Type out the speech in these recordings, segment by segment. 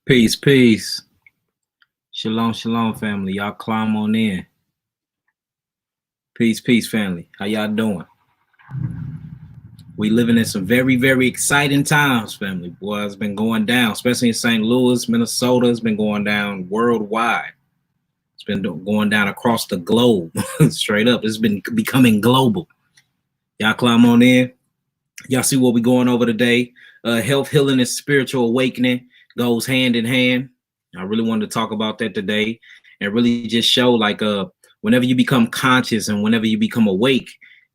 Peace, peace. Shalom, shalom, family. Y'all climb on in. Peace, peace, family. How y'all doing? We living in some very, very exciting times, family. Boy, it's been going down, especially in St. Louis, Minnesota. It's been going down worldwide. It's been going down across the globe, straight up. It's been becoming global. Y'all climb on in. Y'all see what we going over today. Health, healing, and spiritual awakening goes hand in hand. I really wanted to talk about that today and really just show like whenever you become conscious and whenever you become awake,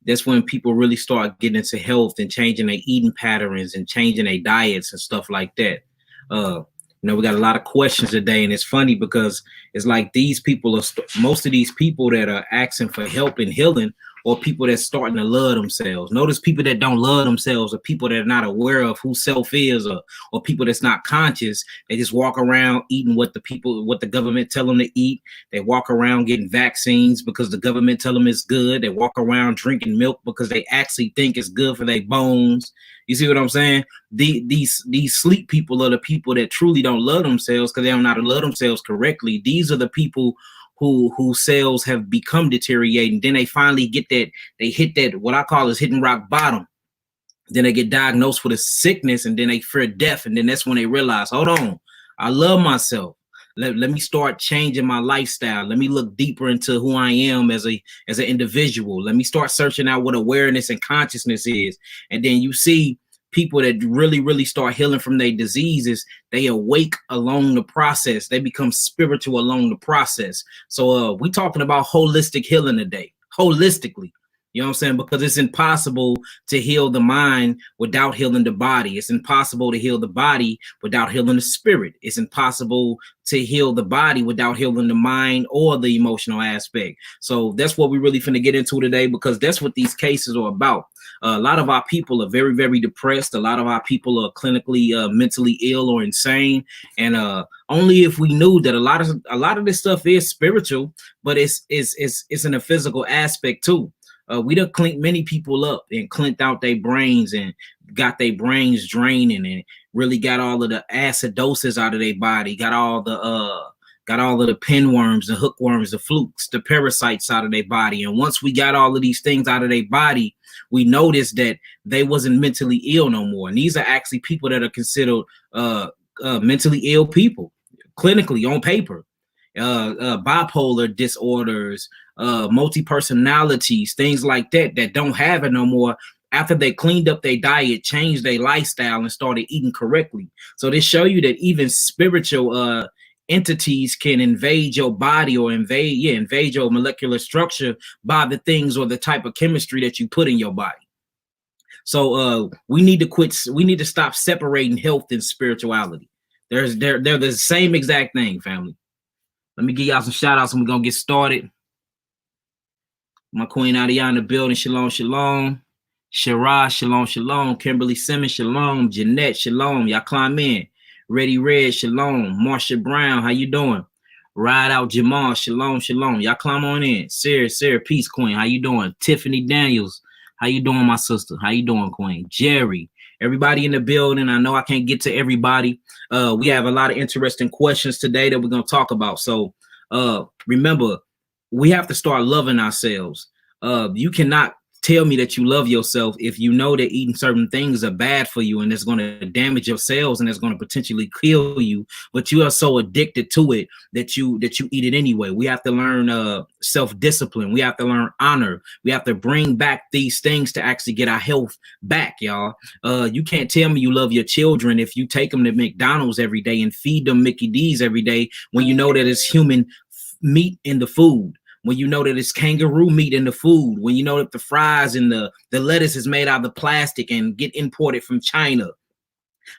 that's when people really start getting into health and changing their eating patterns and changing their diets and stuff like that. We got a lot of questions today, and it's funny because it's like these people are most of these people that are asking for help and healing or people that's starting to love themselves. Notice people that don't love themselves or people that are not aware of who self is or people that's not conscious. They just walk around eating what the government tell them to eat. They walk around getting vaccines because the government tell them it's good. They walk around drinking milk because they actually think it's good for their bones. You see what I'm saying? These sleep people are the people that truly don't love themselves because they don't know how to love themselves correctly. These are the people whose cells have become deteriorating. Then they finally get that, they hit that, what I call is hitting rock bottom. Then they get diagnosed with a sickness and then they fear death. And then that's when they realize, hold on, I love myself. Let me start changing my lifestyle. Let me look deeper into who I am as an individual. Let me start searching out what awareness and consciousness is. And then you see people that really, really start healing from their diseases, they awake along the process. They become spiritual along the process. So we're talking about holistic healing today, holistically. You know what I'm saying? Because it's impossible to heal the mind without healing the body. It's impossible to heal the body without healing the spirit. It's impossible to heal the body without healing the mind or the emotional aspect. So that's what we really finna get into today, because that's what these cases are about. A lot of our people are very, very depressed. A lot of our people are clinically mentally ill or insane. And only if we knew that a lot of this stuff is spiritual, but it's in a physical aspect too. We done cleaned many people up and cleaned out their brains and got their brains draining and really got all of the acidosis out of their body, got all of the pinworms, the hookworms, the flukes, the parasites out of their body. And once we got all of these things out of their body, we noticed that they wasn't mentally ill no more. And these are actually people that are considered mentally ill people, clinically on paper. Bipolar disorders, multi-personalities, things like that don't have it no more after they cleaned up their diet, changed their lifestyle, and started eating correctly. So they show you that even spiritual entities can invade your body or invade your molecular structure by the things or the type of chemistry that you put in your body. So we need to stop separating health and spirituality. They're the same exact thing, family. Let me give y'all some shout outs and we're gonna get started. My queen Adia in the building, shalom, shalom. Shara, shalom, shalom. Kimberly Simmons, shalom. Jeanette, shalom. Y'all climb in. Ready Red, shalom. Marsha Brown, how you doing? Ride Out Jamal, shalom, shalom. Y'all climb on in. Sarah, peace queen, how you doing? Tiffany Daniels, how you doing, my sister? How you doing, queen? Jerry, everybody in the building. I know I can't get to everybody. We have a lot of interesting questions today that we're going to talk about. So remember, we have to start loving ourselves. You cannot tell me that you love yourself if you know that eating certain things are bad for you and it's going to damage your cells and it's going to potentially kill you, but you are so addicted to it that you eat it anyway. We have to learn self-discipline. We have to learn honor. We have to bring back these things to actually get our health back, y'all. You can't tell me you love your children if you take them to McDonald's every day and feed them Mickey D's every day when you know that it's human meat in the food. When you know that it's kangaroo meat in the food, when you know that the fries and the lettuce is made out of the plastic and get imported from China.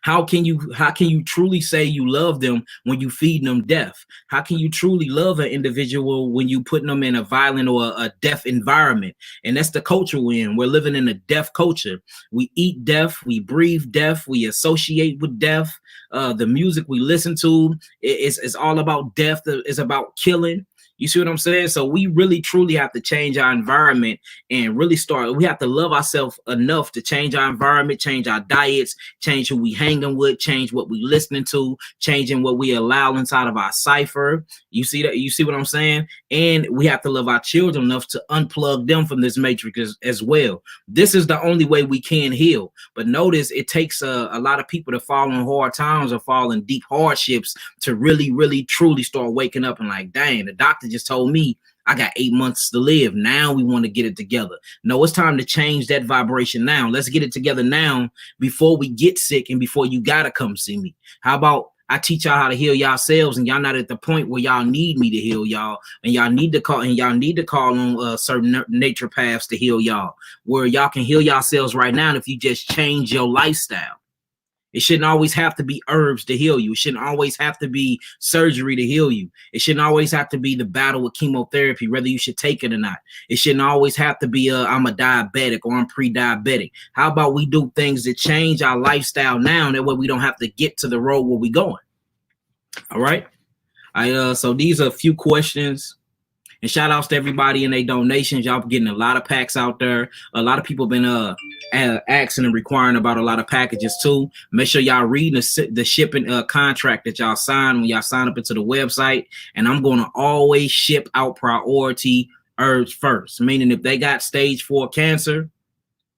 How can you truly say you love them when you feed them death? How can you truly love an individual when you put them in a violent or a death environment? And that's the culture we're in. We're living in a death culture. We eat death, we breathe death, we associate with death. The music we listen to is all about death. It's about killing. You see what I'm saying? So we really truly have to change our environment and really start. We have to love ourselves enough to change our environment, change our diets, change who we hanging with, change what we listening to, changing what we allow inside of our cipher. You see that? You see what I'm saying? And we have to love our children enough to unplug them from this matrix as well. This is the only way we can heal. But notice it takes a lot of people to fall in hard times or fall in deep hardships to really, really, truly start waking up and like, dang, the doctor just told me I got 8 months to live. Now we want to get it together. No, it's time to change that vibration now. Let's get it together now before we get sick and before you got to come see me. How about I teach y'all how to heal yourselves and y'all not at the point where y'all need me to heal y'all and y'all need to call on certain nature paths to heal y'all where y'all can heal yourselves right now if you just change your lifestyle. It shouldn't always have to be herbs to heal you. It shouldn't always have to be surgery to heal you. It shouldn't always have to be the battle with chemotherapy, whether you should take it or not. It shouldn't always have to be I'm a diabetic or I'm pre-diabetic. How about we do things that change our lifestyle now? That way we don't have to get to the road where we're going. All right. So these are a few questions. And shout outs to everybody in their donations. Y'all getting a lot of packs out there. A lot of people been asking and requiring about a lot of packages too. Make sure y'all read the shipping contract that y'all sign when y'all sign up into the website. And I'm going to always ship out priority herbs first. Meaning if they got stage 4 cancer,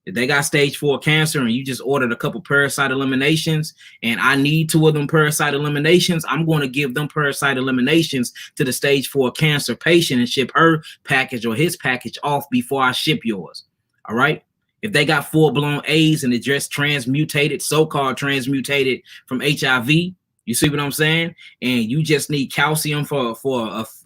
if they got stage 4 cancer and you just ordered a couple parasite eliminations and I need 2 of them parasite eliminations, I'm going to give them parasite eliminations to the stage 4 cancer patient and ship her package or his package off before I ship yours. All right. If they got full-blown AIDS and it just transmutated, so-called transmutated from HIV, you see what I'm saying? And you just need calcium for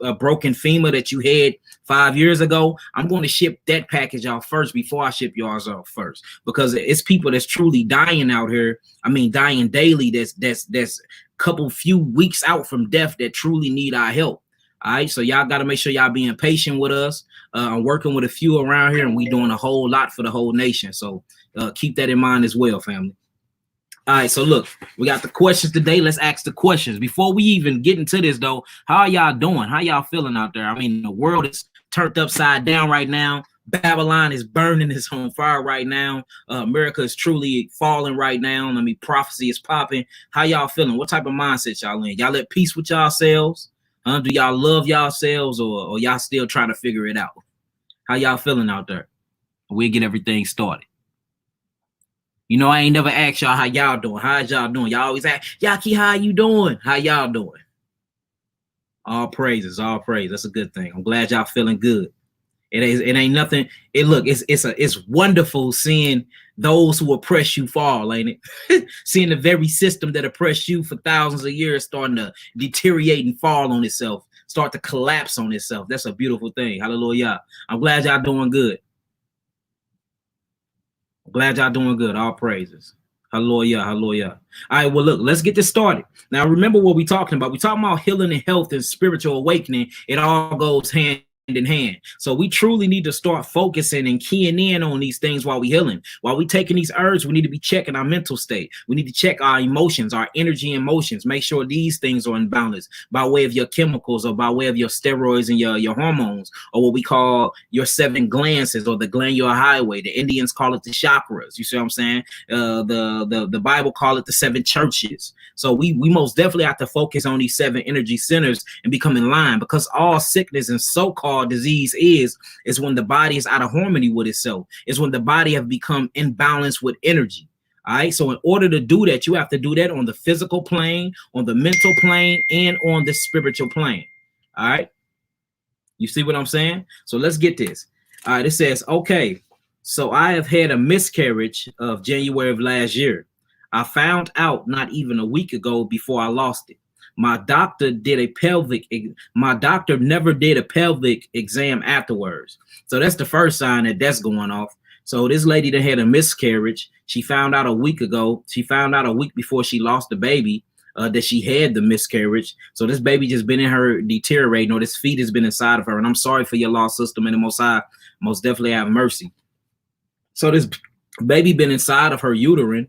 a broken femur that you had 5 years ago, I'm going to ship that package out first before I ship yours off first, because it's people that's truly dying out here. I mean, dying daily. That's couple few weeks out from death that truly need our help. All right, so y'all got to make sure y'all being patient with us. I'm working with a few around here, and we doing a whole lot for the whole nation. So keep that in mind as well, family. All right, so look, we got the questions today. Let's ask the questions. Before we even get into this, though, how are y'all doing? How y'all feeling out there? I mean, the world is turned upside down right now. Babylon is burning, it's on fire right now. America is truly falling right now. I mean, prophecy is popping. How y'all feeling? What type of mindset y'all in? Y'all at peace with yourselves? Do y'all love yourselves, or y'all still trying to figure it out? How y'all feeling out there? We'll get everything started. You know, I ain't never asked y'all how y'all doing. How's y'all doing? Y'all always ask, Yaki, how you doing? How y'all doing? All praises, all praise. That's a good thing. I'm glad y'all feeling good. It ain't nothing. It's wonderful seeing those who oppress you fall, ain't it? Seeing the very system that oppressed you for thousands of years starting to deteriorate and fall on itself, start to collapse on itself. That's a beautiful thing. Hallelujah. I'm glad y'all doing good. I'm glad y'all doing good. All praises. Hallelujah, hallelujah. All right, well, look, let's get this started. Now, remember what we're talking about. We're talking about healing and health and spiritual awakening. It all goes hand in hand. So we truly need to start focusing and keying in on these things while we healing. While we taking these herbs, we need to be checking our mental state. We need to check our emotions, our energy and emotions. Make sure these things are in balance by way of your chemicals or by way of your steroids and your hormones, or what we call your 7 glances or the glandular highway. The Indians call it the chakras. You see what I'm saying? The Bible call it the 7 churches. So we most definitely have to focus on these 7 energy centers and become in line, because all sickness and so-called disease is when the body is out of harmony with itself. It's when the body have become imbalanced with energy. All right. So in order to do that, you have to do that on the physical plane, on the mental plane, and on the spiritual plane. All right. You see what I'm saying? So let's get this. All right. It says, okay, so I have had a miscarriage of January of last year. I found out not even a week ago before I lost it. My doctor never did a pelvic exam afterwards. So that's the first sign that that's going off. So this lady that had a miscarriage, she found out a week ago. She found out a week before she lost the baby that she had the miscarriage. So this baby just been in her deteriorating, or this feet has been inside of her. And I'm sorry for your lost system, and the Most High most definitely have mercy. So this baby been inside of her uterine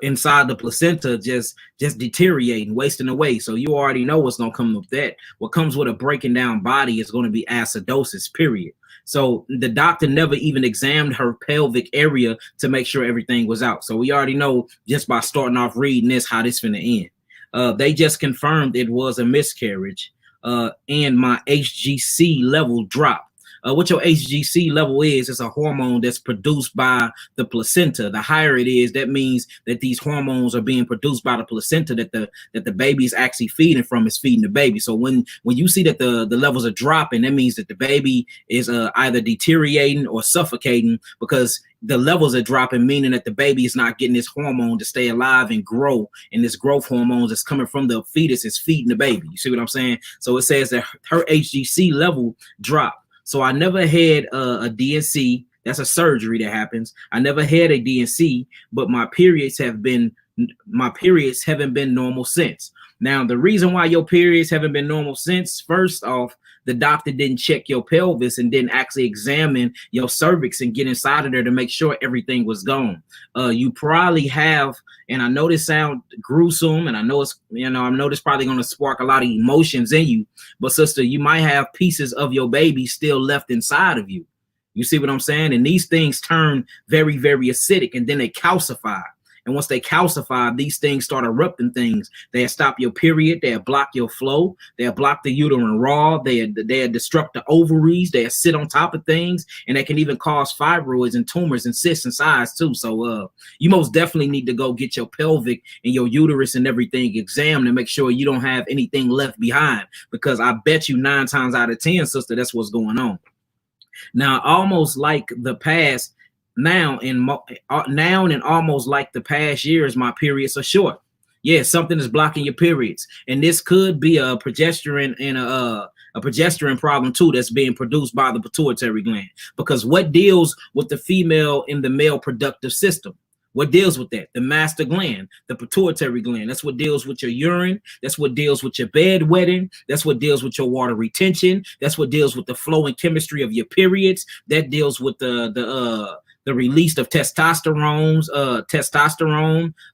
inside the placenta just deteriorating, wasting away. So you already know what's gonna come with that. What comes with a breaking down body is going to be acidosis, period. So the doctor never even examined her pelvic area to make sure everything was out. So we already know just by starting off reading this how this finna end. They just confirmed it was a miscarriage, and my HGC level dropped. What your HGC level is, it's a hormone that's produced by the placenta. The higher it is, that means that these hormones are being produced by the placenta that the baby is actually feeding from, is feeding the baby. So when you see that the levels are dropping, that means that the baby is either deteriorating or suffocating, because the levels are dropping, meaning that the baby is not getting this hormone to stay alive and grow. And this growth hormone that's coming from the fetus is feeding the baby. You see what I'm saying? So it says that her HGC level dropped. So I never had a DNC. That's a surgery that happens. I never had a DNC, but my periods haven't been normal since. Now, the reason why your periods haven't been normal since, first off, the doctor didn't check your pelvis and didn't actually examine your cervix and get inside of there to make sure everything was gone. You probably have, and I know this sounds gruesome, and I know it's, I know this probably going to spark a lot of emotions in you, but sister, you might have pieces of your baby still left inside of you. You see what I'm saying? And these things turn very, very acidic, and then they calcify. And once they calcify, these things start erupting things. They'll stop your period. They'll block your flow. They'll block the uterine wall. They'll disrupt the ovaries. They'll sit on top of things. And they can even cause fibroids and tumors and cysts inside too. So you most definitely need to go get your pelvic and your uterus and everything examined and make sure you don't have anything left behind. Because I bet you 9 times out of 10, sister, that's what's going on. Now, almost like the past, now and almost like the past years, my periods are short. Yeah, something is blocking your periods, and this could be a progesterone and a progesterone problem too that's being produced by the pituitary gland. Because what deals with the female in the male productive system? What deals with that? The master gland, the pituitary gland. That's what deals with your urine. That's what deals with your bedwetting. That's what deals with your water retention. That's what deals with the flow and chemistry of your periods. That deals with the release of testosterone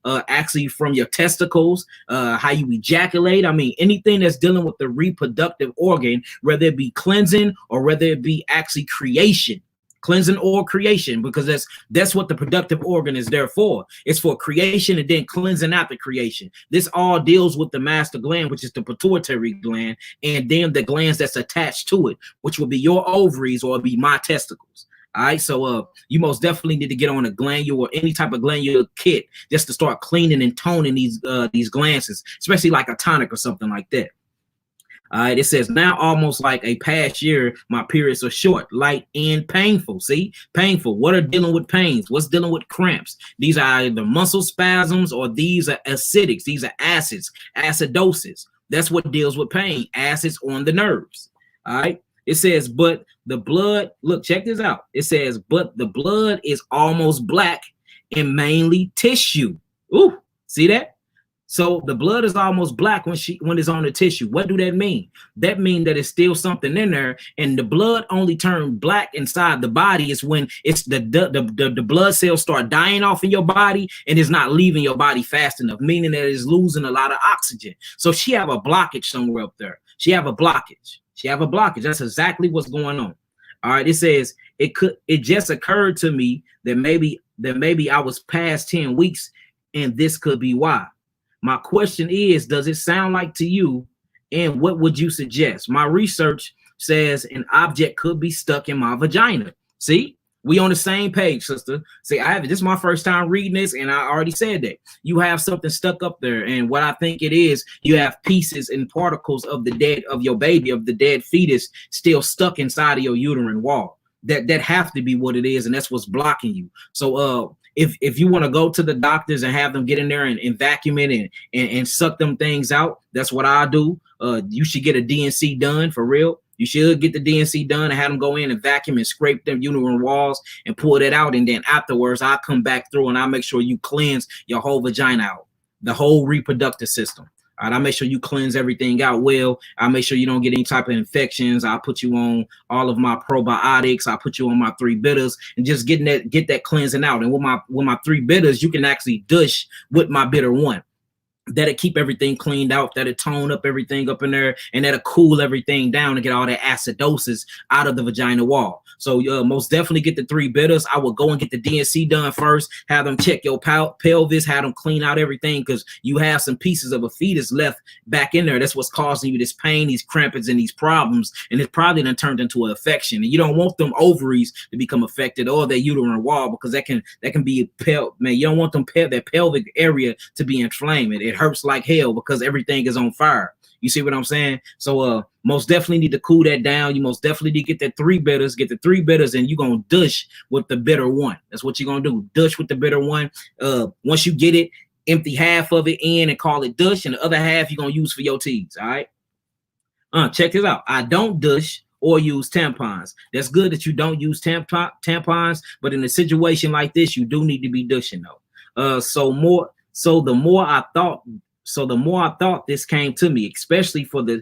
actually from your testicles, how you ejaculate. I mean, anything that's dealing with the reproductive organ, whether it be cleansing or whether it be actually creation. Cleansing or creation, because that's what the productive organ is there for. It's for creation and then cleansing after creation. This all deals with the master gland, which is the pituitary gland, and then the glands that's attached to it, which will be your ovaries or be my testicles. All right, so you most definitely need to get on a glandular or any type of glandular kit just to start cleaning and toning these glands, especially like a tonic or something like that. All right, it says now almost like a past year, my periods are short, light, and painful. See, painful. What are dealing with pains? What's dealing with cramps? These are either muscle spasms or these are acidics. These are acids, acidosis. That's what deals with pain, acids on the nerves. All right. It says, but the blood, look, check this out. It says, but the blood is almost black and mainly tissue. Ooh, see that? So the blood is almost black when it's on the tissue. What do that mean? That means that it's still something in there, and the blood only turned black inside the body is when it's the blood cells start dying off in your body and it's not leaving your body fast enough, meaning that it's losing a lot of oxygen. So she have a blockage somewhere up there. She have a blockage. That's exactly what's going on. All right. It says it just occurred to me that maybe I was past 10 weeks and this could be why. My question is, does it sound like to you? And what would you suggest? My research says an object could be stuck in my vagina. See, we on the same page, sister. See, this is my first time reading this, and I already said that. You have something stuck up there, and what I think it is, you have pieces and particles of your baby, of the dead fetus, still stuck inside of your uterine wall. That have to be what it is, and that's what's blocking you. So if you want to go to the doctors and have them get in there and vacuum it and suck them things out, that's what I do. You should get a DNC done for real. You should get the DNC done and have them go in and vacuum and scrape them uterine walls and pull that out. And then afterwards, I'll come back through and I'll make sure you cleanse your whole vagina out, the whole reproductive system. All right, I'll make sure you cleanse everything out well. I'll make sure you don't get any type of infections. I'll put you on all of my probiotics. I'll put you on my 3 bitters and just get that cleansing out. And with my 3 bitters, you can actually douche with my bitter 1. That'll keep everything cleaned out, that'll tone up everything up in there, and that'll cool everything down and get all that acidosis out of the vagina wall. So most definitely get the 3 bitters. I will go and get the DNC done first, have them check your pelvis, have them clean out everything, because you have some pieces of a fetus left back in there. That's what's causing you this pain, these crampings, and these problems, and it's probably done turned into an infection. And you don't want them ovaries to become affected or that uterine wall, because that can be man. You don't want that pelvic area to be inflamed. It hurts like hell because everything is on fire. You see what I'm saying? So most definitely need to cool that down. You most definitely need to get that 3 bitters, and you're gonna douche with the bitter 1. That's what you're gonna do. Douche with the bitter 1. Once you get it, empty half of it in and call it douche, and the other half you're gonna use for your teas. All right. Check this out. I don't douche or use tampons. That's good that you don't use tampons, but in a situation like this, you do need to be douching though. So the more I thought this came to me, especially for the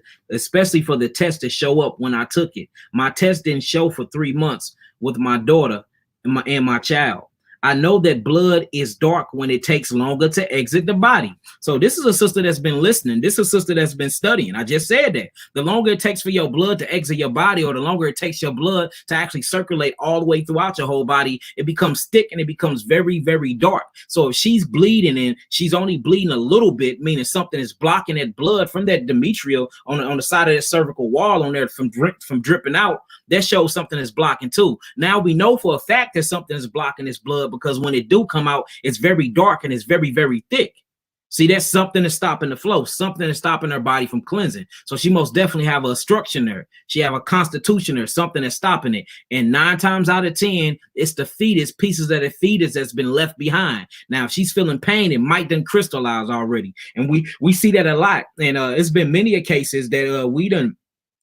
test to show up when I took it. My test didn't show for 3 months with my daughter and my child. I know that blood is dark when it takes longer to exit the body. So this is a sister that's been listening. This is a sister that's been studying. I just said that. The longer it takes for your blood to exit your body, or the longer it takes your blood to actually circulate all the way throughout your whole body, it becomes thick and it becomes very, very dark. So if she's bleeding and she's only bleeding a little bit, meaning something is blocking that blood from that endometrial on the side of that cervical wall on there from dripping out, that shows something is blocking too. Now we know for a fact that something is blocking this blood, because when it do come out, it's very dark and it's very, very thick. See, that's something that's stopping the flow, something that's stopping her body from cleansing. So she most definitely have a obstruction there. She have a constitution there, something that's stopping it. And 9 times out of 10, it's the fetus, pieces of the fetus that's been left behind. Now, if she's feeling pain, it might done crystallize already. And we see that a lot. And it's been many cases that we done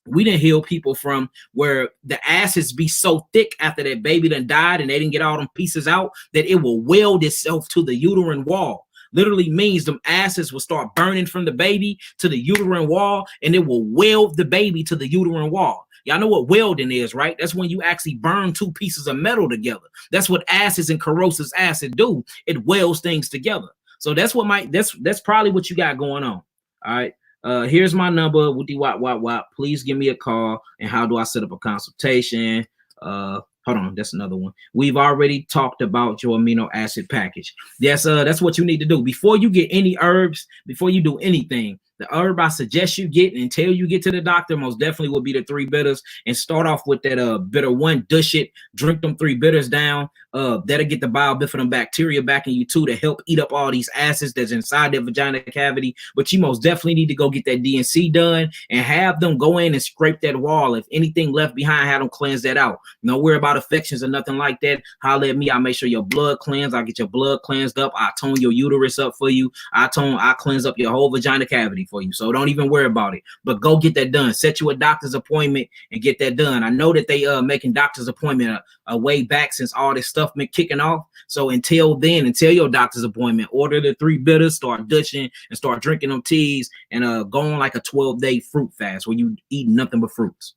heal people from, where the acids be so thick after that baby done died and they didn't get all them pieces out, that it will weld itself to the uterine wall. Literally means them acids will start burning from the baby to the uterine wall, and it will weld the baby to the uterine wall. Y'all know what welding is, right? That's when you actually burn 2 pieces of metal together. That's what acids and corrosive acid do. It welds things together. So that's probably what you got going on. All right. Here's my number. Woody wop wop wop. Please give me a call. And how do I set up a consultation? Hold on, that's another one. We've already talked about your amino acid package. Yes, that's what you need to do before you get any herbs. Before you do anything, the herb I suggest you get until you get to the doctor most definitely will be the 3 bitters, and start off with that bitter 1. Douche it, drink them 3 bitters down. That'll get the biobifidum bacteria back in you too, to help eat up all these acids that's inside the vagina cavity. But you most definitely need to go get that DNC done and have them go in and scrape that wall. If anything left behind, have them cleanse that out. Don't worry about infections or nothing like that. Holler at me. I'll make sure your blood cleansed. I'll get your blood cleansed up. I'll tone your uterus up for you. I'll cleanse up your whole vagina cavity for you. So don't even worry about it. But go get that done. Set you a doctor's appointment and get that done. I know that they making doctor's appointment a way back since all this stuff been kicking off. So until then, until your doctor's appointment, order the 3 bitters, start douching and start drinking them teas, and go on like a 12-day fruit fast where you eat nothing but fruits.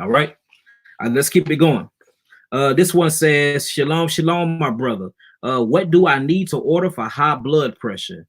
All right. Let's keep it going. This one says, Shalom, shalom, my brother. What do I need to order for high blood pressure?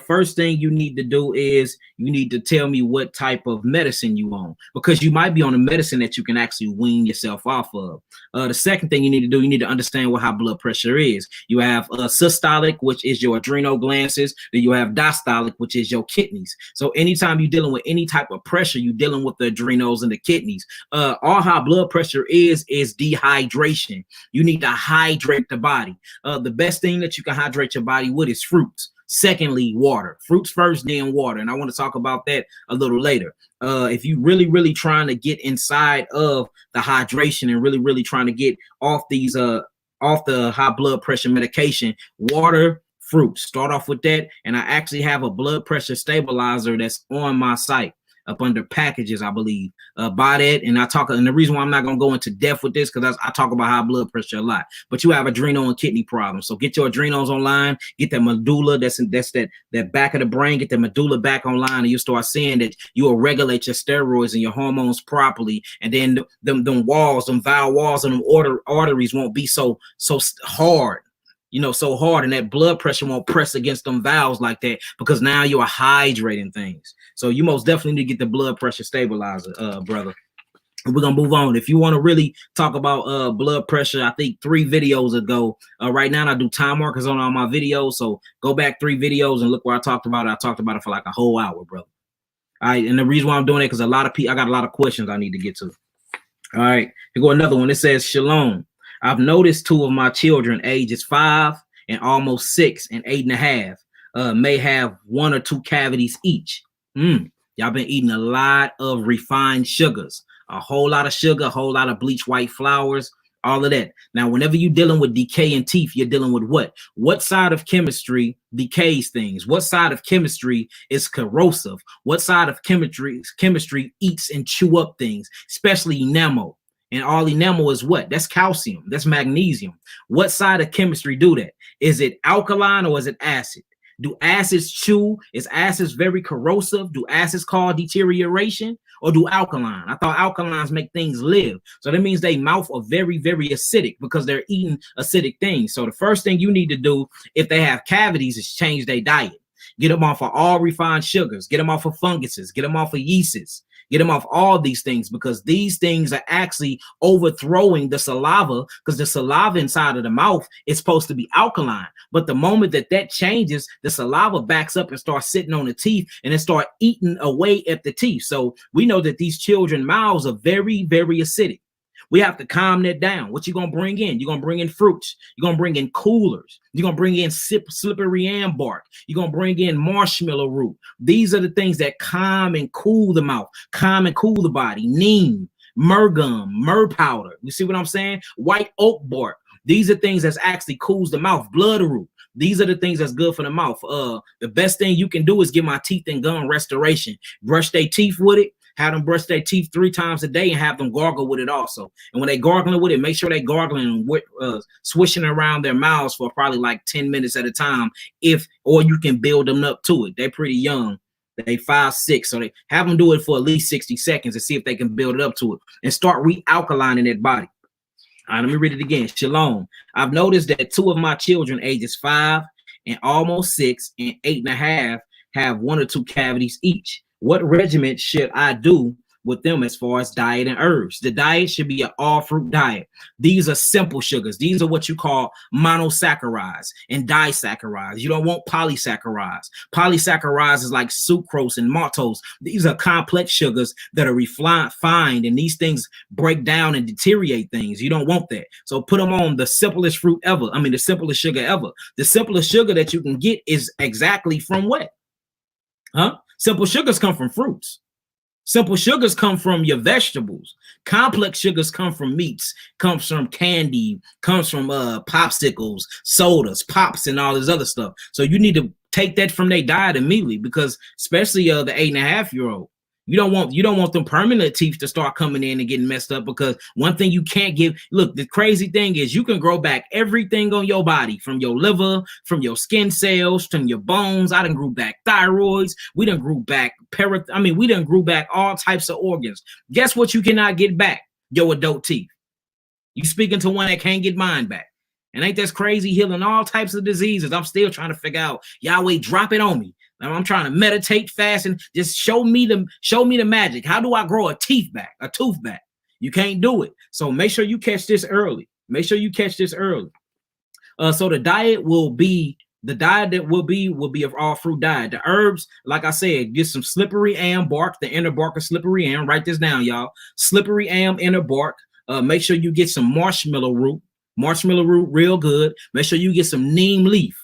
First thing you need to do is you need to tell me what type of medicine you on, because you might be on a medicine that you can actually wean yourself off of. The second thing you need to do, you need to understand what high blood pressure is. You have systolic, which is your adrenal glands. Then you have diastolic, which is your kidneys. So anytime you're dealing with any type of pressure, you're dealing with the adrenals and the kidneys. All high blood pressure is dehydration. You need to hydrate the body. The best thing that you can hydrate your body with is fruits. Secondly, water. Fruits first, then water. And I want to talk about that a little later. If you really trying to get inside of the hydration and really trying to get off these off the high blood pressure medication, water, fruits. Start off with that. And I actually have a blood pressure stabilizer that's on my site. up under packages, I believe. Buy that, and and the reason why I'm not gonna go into depth with this because I talk about high blood pressure a lot. But you have adrenal and kidney problems, so get your adrenals online, get that medulla, that's that back of the brain, get the medulla back online, and you start seeing that you will regulate your steroids and your hormones properly, and then them walls, them valve walls, and them arteries won't be so hard. So hard, and that blood pressure won't press against them valves like that because now you are hydrating things. So you most definitely need to get the blood pressure stabilizer, brother. And we're gonna move on. If you want to really talk about blood pressure, I think 3 videos ago. Right now I do time markers on all my videos, so go back 3 videos and look where I talked about it. I talked about it for like a whole hour, brother. All right, and the reason why I'm doing it because a lot of people, I got a lot of questions I need to get to. All right, here go another one. It says, Shalom. I've noticed 2 of my children, ages 5 and almost 6 and 8.5, may have 1 or 2 cavities each. Y'all been eating a lot of refined sugars, a whole lot of sugar, a whole lot of bleach white flours, all of that. Now, whenever you're dealing with decay in teeth, you're dealing with what? What side of chemistry decays things? What side of chemistry is corrosive? What side of chemistry eats and chew up things, especially enamel? And all enamel is what? That's calcium. That's magnesium. What side of chemistry do that? Is it alkaline or is it acid? Do acids chew? Is acids very corrosive? Do acids cause deterioration? Or do alkaline? I thought alkalines make things live. So that means they mouth are very, very acidic because they're eating acidic things. So the first thing you need to do if they have cavities is change their diet. Get them off of all refined sugars. Get them off of funguses. Get them off of yeasts. Get them off all these things because these things are actually overthrowing the saliva because the saliva inside of the mouth is supposed to be alkaline. But the moment that changes, the saliva backs up and starts sitting on the teeth and then start eating away at the teeth. So we know that these children's mouths are very, very acidic. We have to calm that down. What you gonna bring in? You're gonna bring in fruits. You're gonna bring in coolers. You're gonna bring in slippery and bark. You're gonna bring in marshmallow root. These are the things that calm and cool the mouth, calm and cool the body. Neem, myrrh gum, myrrh powder. You see what I'm saying? White oak bark. These are things that actually cools the mouth. Bloodroot. These are the things that's good for the mouth. The best thing you can do is get my teeth and gum restoration. Brush their teeth with it. Have them brush their teeth 3 times a day and have them gargle with it also. And when they gargling with it, make sure they gargling with swishing around their mouths for probably like 10 minutes at a time. Or you can build them up to it. They're pretty young. They 5, 6. So they have them do it for at least 60 seconds and see if they can build it up to it and start re-alkalining their body. All right, let me read it again. Shalom. I've noticed that 2 of my children, ages 5 and almost 6 and 8.5, have 1 or 2 cavities each. What regimen should I do with them as far as diet and herbs? The diet should be an all-fruit diet. These are simple sugars. These are what you call monosaccharides and disaccharides. You don't want polysaccharides. Polysaccharides is like sucrose and maltose. These are complex sugars that are refined, and these things break down and deteriorate things. You don't want that. So put them on the simplest fruit ever. I mean, the simplest sugar ever. The simplest sugar that you can get is exactly from what? Simple sugars come from fruits. Simple sugars come from your vegetables. Complex sugars come from meats, comes from candy, comes from popsicles, sodas, pops, and all this other stuff. So you need to take that from their diet immediately because especially the 8.5-year-old. You don't want them permanent teeth to start coming in and getting messed up because one thing you can't give. Look, the crazy thing is you can grow back everything on your body from your liver, from your skin cells, from your bones. I done grew back thyroids. We done grew back we done grew back all types of organs. Guess what you cannot get back? Your adult teeth. You speaking to one that can't get mine back. And ain't that crazy? Healing all types of diseases. I'm still trying to figure out, Yahweh, drop it on me. Now I'm trying to meditate, fast, and just show me the magic. How do I grow a tooth back? You can't do it. So make sure you catch this early. So the diet will be an all fruit diet. The herbs, like I said, get some slippery am bark, the inner bark of slippery am. Write this down, y'all. Slippery am, inner bark. Make sure you get some marshmallow root. Marshmallow root, real good. Make sure you get some neem leaf,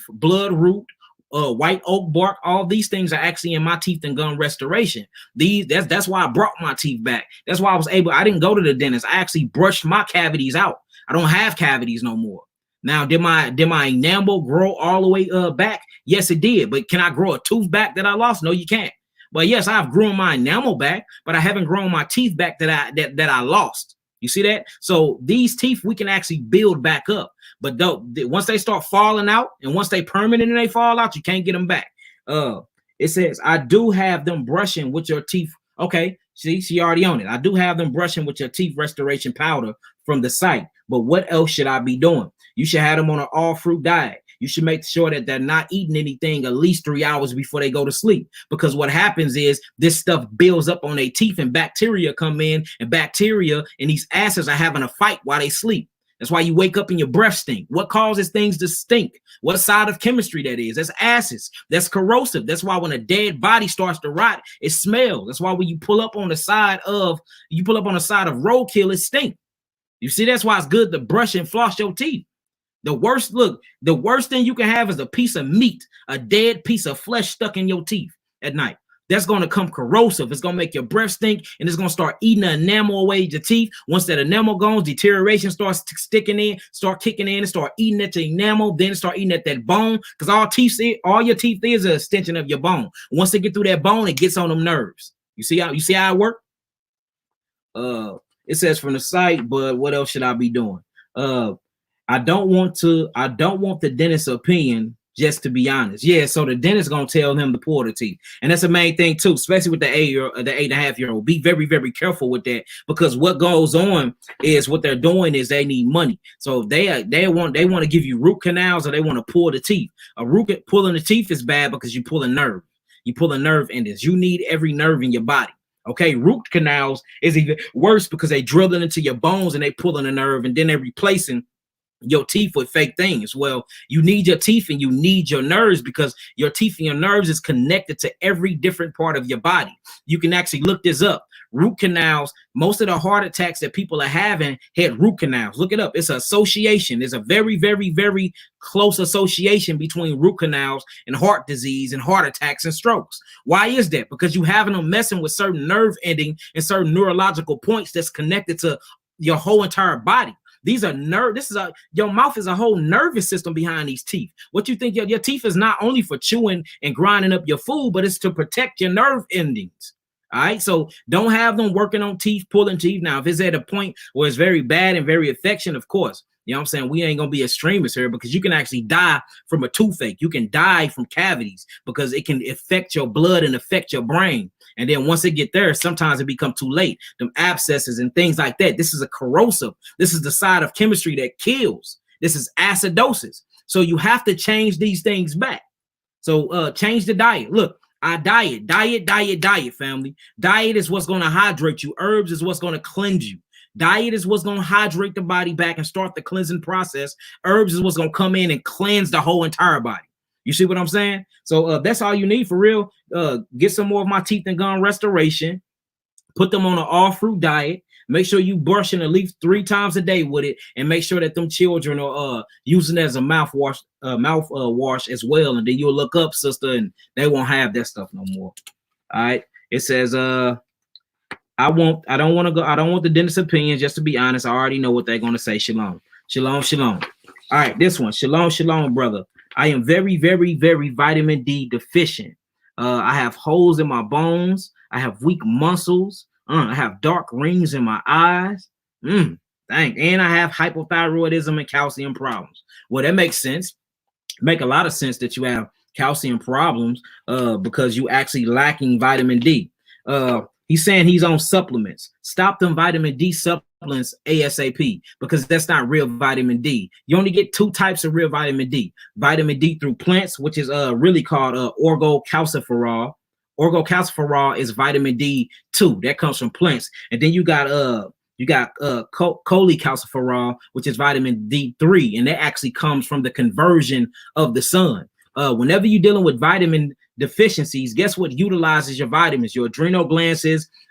blood root, white oak bark. All these things are actually in my teeth and gum restoration. That's why I brought my teeth back. That's why I didn't go to the dentist. I actually brushed my cavities out. I don't have cavities no more. Now, did my enamel grow all the way back? Yes, it did. But can I grow a tooth back that I lost? No, you can't. But yes, I've grown my enamel back, but I haven't grown my teeth back that I lost. You see that? So these teeth we can actually build back up. But though once they start falling out and once they permanent and they fall out, you can't get them back. It says, I do have them brushing with your teeth. Okay, see, she already on it. I do have them brushing with your teeth restoration powder from the site. But what else should I be doing? You should have them on an all-fruit diet. You should make sure that they're not eating anything at least 3 hours before they go to sleep. Because what happens is this stuff builds up on their teeth and bacteria come in, and bacteria and these acids are having a fight while they sleep. That's why you wake up and your breath stink. What causes things to stink? What side of chemistry that is? That's acids. That's corrosive. That's why when a dead body starts to rot, it smells. That's why when you pull up on the side of roadkill, it stinks. You see, that's why it's good to brush and floss your teeth. The worst thing you can have is a piece of meat, a dead piece of flesh stuck in your teeth at night. That's going to come corrosive. It's going to make your breath stink, and it's going to start eating the enamel away your teeth. Once that enamel goes, deterioration starts kicking in, and start eating at the enamel, then start eating at that bone, because all your teeth is an extension of your bone. Once they get through that bone, it gets on them nerves. You see how it works? It says from the site, but what else should I be doing? I don't want the dentist's opinion, just to be honest. Yeah, so the dentist gonna tell him to pull the teeth, and that's the main thing too, especially with the 8.5-year-old. Be very, very careful with that, because what goes on is what they're doing is they need money. So they want to give you root canals, or they want to pull the teeth. Pulling the teeth is bad because you pull a nerve. You pull a nerve endings. You need every nerve in your body. Okay, root canals is even worse because they drill it into your bones and they pulling a nerve, and then they're replacing your teeth with fake things. Well, you need your teeth and you need your nerves, because your teeth and your nerves is connected to every different part of your body. You can actually look this up. Root canals, most of the heart attacks that people are having had root canals. Look it up. It's an association. There's a very, very, very close association between root canals and heart disease and heart attacks and strokes. Why is that? Because you having them messing with certain nerve ending and certain neurological points that's connected to your whole entire body. These are your mouth is a whole nervous system behind these teeth. What you think your teeth is not only for chewing and grinding up your food, but it's to protect your nerve endings. All right. So don't have them working on teeth, pulling teeth. Now, if it's at a point where it's very bad and very affection, of course, you know what I'm saying? We ain't going to be extremists here, because you can actually die from a toothache. You can die from cavities because it can affect your blood and affect your brain. And then once it get there, sometimes it becomes too late. Them abscesses and things like that. This is a corrosive. This is the side of chemistry that kills. This is acidosis. So you have to change these things back. So change the diet. Look, diet, family. Diet is what's going to hydrate you. Herbs is what's going to cleanse you. Diet is what's going to hydrate the body back and start the cleansing process. Herbs is what's going to come in and cleanse the whole entire body. You see what I'm saying? So that's all you need for real. Get some more of my teeth and gum restoration. Put them on an all-fruit diet. Make sure you brushing at least 3 times a day with it, and make sure that them children are using it as a mouthwash as well. And then you'll look up, sister, and they won't have that stuff no more. All right. It says, I don't want the dentist's opinion, just to be honest. I already know what they're going to say. Shalom. Shalom, shalom. All right, this one. Shalom, shalom, brother. I am very, very, very vitamin D deficient. I have holes in my bones. I have weak muscles. I have dark rings in my eyes. And I have hypothyroidism and calcium problems. Well, that makes sense. Make a lot of sense that you have calcium problems because you actually lacking vitamin D. He's saying he's on supplements. Stop them vitamin D supplements ASAP, because that's not real vitamin D. You only get 2 types of real vitamin D. Vitamin D through plants, which is really called orgocalciferol. Orgocalciferol is vitamin D2 that comes from plants, and then you got cholecalciferol, which is vitamin D3, and that actually comes from the conversion of the sun. Whenever you're dealing with vitamin deficiencies, guess what utilizes your vitamins? Your adrenal glands,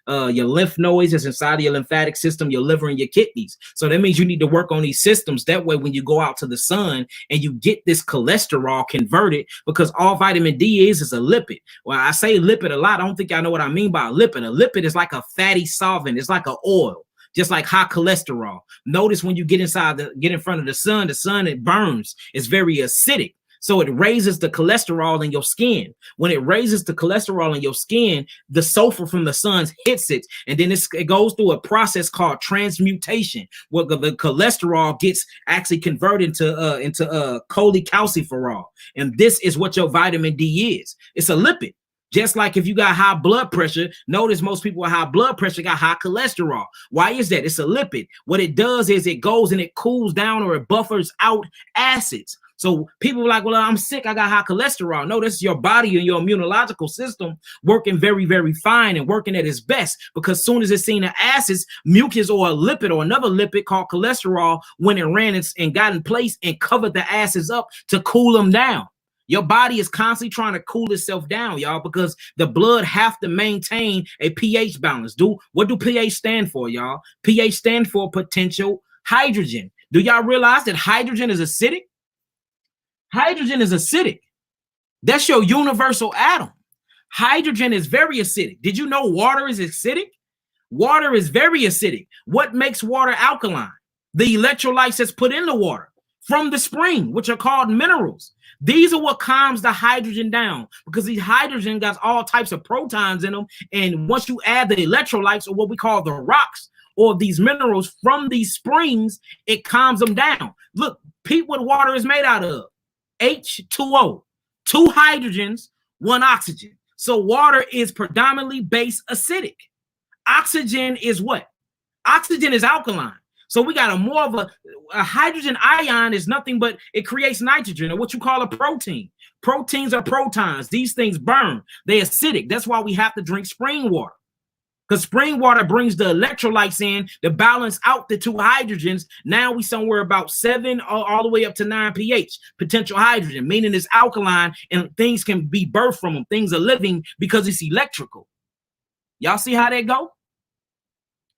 your lymph nodes is inside of your lymphatic system, your liver, and your kidneys. So that means you need to work on these systems. That way, when you go out to the sun and you get this cholesterol converted, because all vitamin D is a lipid. Well, I say lipid a lot. I don't think I know what I mean by a lipid. A lipid is like a fatty solvent. It's like an oil, just like high cholesterol. Notice when you get in front of the sun, it burns. It's very acidic. So it raises the cholesterol in your skin. When it raises the cholesterol in your skin, the sulfur from the sun hits it, and then it goes through a process called transmutation, where the cholesterol gets actually converted into cholecalciferol, and this is what your vitamin D is. It's a lipid. Just like if you got high blood pressure, notice most people with high blood pressure got high cholesterol. Why is that? It's a lipid. What it does is it goes and it cools down, or it buffers out acids. So people are like, well, I'm sick, I got high cholesterol. No, this is your body and your immunological system working very, very fine and working at its best, because as soon as it's seen the acids, mucus or a lipid or another lipid called cholesterol, when it ran and got in place and covered the acids up to cool them down. Your body is constantly trying to cool itself down, y'all, because the blood have to maintain a pH balance. What do pH stand for, y'all? pH stand for potential hydrogen. Do y'all realize that hydrogen is acidic? Hydrogen is acidic. That's your universal atom. Hydrogen is very acidic. Did you know water is acidic? Water is very acidic. What makes water alkaline? The electrolytes that's put in the water from the spring, which are called minerals. These are what calms the hydrogen down, because these hydrogen got all types of protons in them. And once you add the electrolytes, or what we call the rocks, or these minerals from these springs, it calms them down. Look, Pete, what water is made out of? H2O, 2 hydrogens, 1 oxygen. So water is predominantly base acidic. Oxygen is what? Oxygen is alkaline. So we got more of a hydrogen ion is nothing but it creates nitrogen, or what you call a protein. Proteins are protons. These things burn. They're acidic. That's why we have to drink spring water, because spring water brings the electrolytes in to balance out the 2 hydrogens. Now we somewhere about 7 all the way up to 9 pH, potential hydrogen, meaning it's alkaline and things can be birthed from them. Things are living because it's electrical. Y'all see how that go?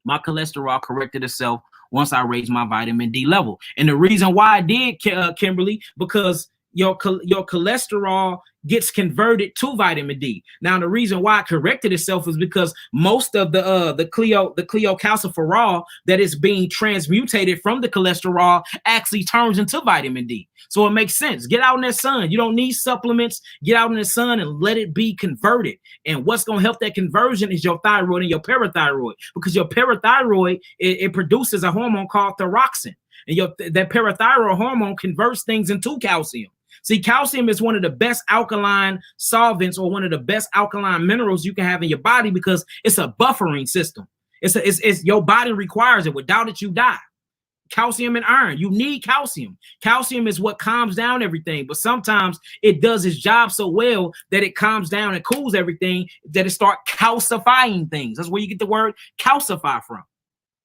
My cholesterol corrected itself once I raised my vitamin D level. And the reason why I did, Kimberly, because your cholesterol gets converted to vitamin D. Now, the reason why it corrected itself is because most of the cholecalciferol that is being transmutated from the cholesterol actually turns into vitamin D. So it makes sense. Get out in the sun. You don't need supplements. Get out in the sun and let it be converted. And what's going to help that conversion is your thyroid and your parathyroid, because your parathyroid, it produces a hormone called thyroxine. And that parathyroid hormone converts things into calcium. See, calcium is one of the best alkaline solvents, or one of the best alkaline minerals you can have in your body, because it's a buffering system. It's your body requires it. Without it, you die. Calcium and iron. You need calcium. Calcium is what calms down everything, but sometimes it does its job so well that it calms down and cools everything that it start calcifying things. That's where you get the word calcify from.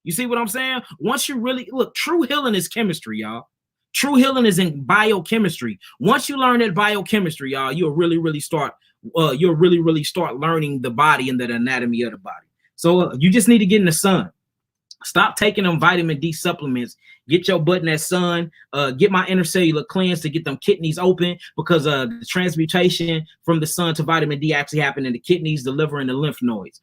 You see what I'm saying? Once you really look, true healing is chemistry, y'all. True healing is in biochemistry. Once you learn that biochemistry, y'all, you'll really start learning the body and the anatomy of the body. So you just need to get in the sun. Stop taking them vitamin D supplements. Get your butt in that sun. Get my intercellular cleanse to get them kidneys open, because the transmutation from the sun to vitamin D actually happened in the kidneys, the liver, and the lymph nodes.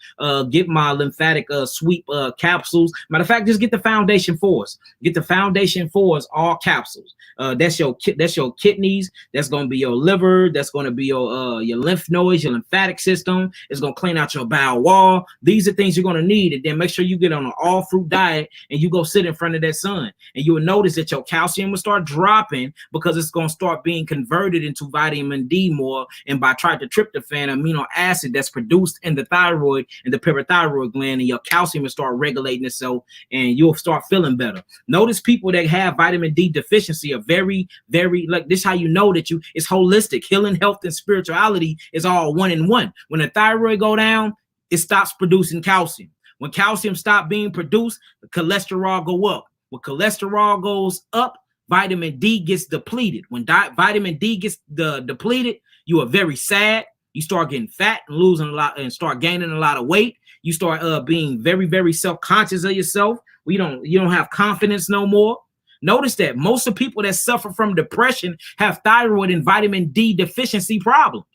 Get my lymphatic sweep capsules. Matter of fact, just get the Foundation Force. Get the Foundation Force, all capsules. That's your kidneys. That's going to be your liver. That's going to be your lymph nodes, your lymphatic system. It's going to clean out your bowel wall. These are things you're going to need. And then make sure you get on an all fruit diet and you go sit in front of that sun. And you will notice that your calcium will start dropping, because it's going to start being converted into vitamin D more, and by tryptophan amino acid that's produced in the thyroid and the parathyroid gland, and your calcium will start regulating itself, and you'll start feeling better. Notice people that have vitamin D deficiency are very, very, like, this is how you know that it's holistic. Healing, health, and spirituality is all one in one. When the thyroid go down, it stops producing calcium. When calcium stops being produced, the cholesterol go up. When cholesterol goes up, vitamin D gets depleted. When vitamin D gets depleted, you are very sad. You start getting fat and losing a lot, and start gaining a lot of weight. You start being very, very self-conscious of yourself. You don't have confidence no more. Notice that most of the people that suffer from depression have thyroid and vitamin D deficiency problems,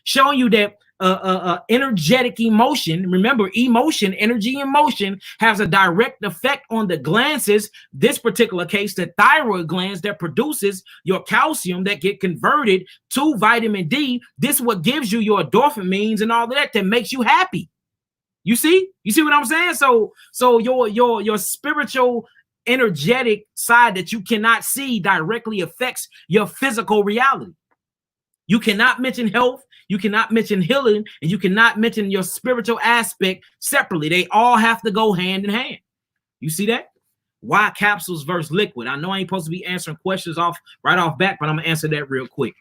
showing you that energetic emotion. Remember, emotion, energy and motion has a direct effect on the glands. This particular case, the thyroid glands that produces your calcium that get converted to vitamin D. This is what gives you your endorphins and all of that makes you happy. You see what I'm saying? So your spiritual, energetic side that you cannot see directly affects your physical reality. You cannot mention health, you cannot mention healing, and you cannot mention your spiritual aspect separately. They all have to go hand in hand. You see that? Why capsules versus liquid? I know I ain't supposed to be answering questions right off back, but I'm gonna answer that real quick.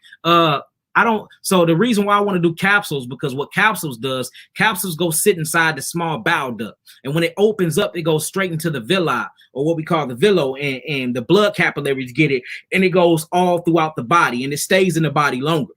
So the reason why I want to do capsules, because what capsules go sit inside the small bowel duct. And when it opens up, it goes straight into the villi, or what we call the villo, and the blood capillaries get it, and it goes all throughout the body, and it stays in the body longer.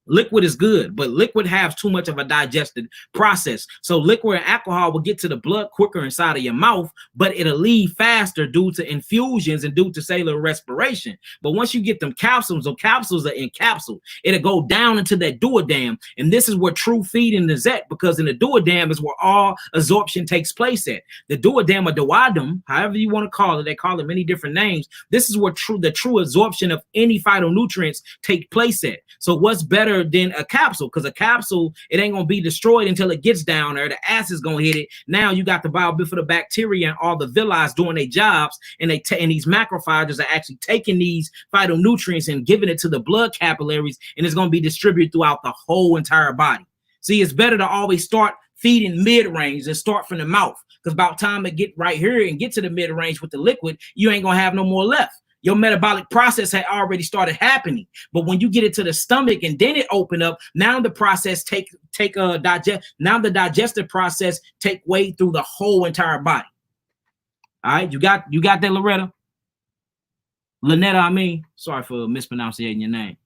Liquid is good, but liquid has too much of a digested process. So liquid and alcohol will get to the blood quicker inside of your mouth, but it'll leave faster due to infusions and due to cellular respiration. But once you get them capsules, those capsules are encapsulated. It'll go down into that duodenum, and this is where true feeding is at, because in the duodenum is where all absorption takes place at. The duodenum or duodenum, however you want to call it, they call it many different names. This is where the true absorption of any phytonutrients take place at. So what's better than a capsule? Because a capsule, it ain't gonna be destroyed until it gets down there. The acid's gonna hit it. Now you got the bifidobacteria and all the villi doing their jobs, and these macrophages are actually taking these phytonutrients and giving it to the blood capillaries, and it's gonna be distributed throughout the whole entire body. See, it's better to always start feeding mid-range and start from the mouth, because about time it get right here and get to the mid-range with the liquid, you ain't gonna have no more left. Your metabolic process had already started happening. But when you get it to the stomach and then it open up, now the process now the digestive process take way through the whole entire body. All right, you got that, Loretta? Lynetta, I mean. Sorry for mispronouncing your name.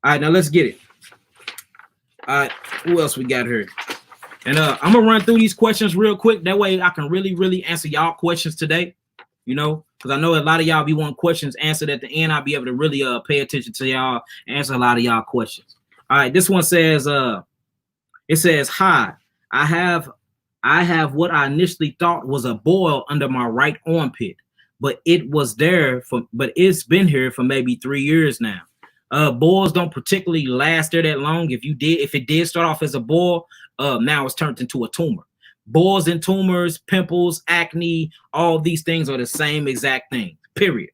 All right, now let's get it. All right, who else we got here? And I'm gonna run through these questions real quick. That way I can really answer y'all questions today. You know, because I know a lot of y'all be wanting questions answered at the end. I'll be able to really pay attention to y'all, answer a lot of y'all questions. All right, this one says, it says, hi, I have what I initially thought was a boil under my right armpit, but it's been here for maybe 3 years now. Boils don't particularly last there that long. If it did start off as a boil, now it's turned into a tumor. Boils and tumors, pimples, acne, all these things are the same exact thing, period.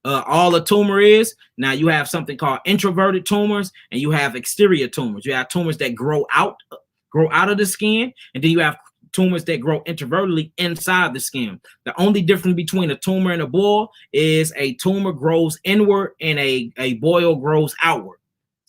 All a tumor is, now you have something called introverted tumors, and you have exterior tumors. You have tumors that grow out of the skin, and then you have tumors that grow introvertedly inside the skin. The only difference between a tumor and a boil is a tumor grows inward and a boil grows outward.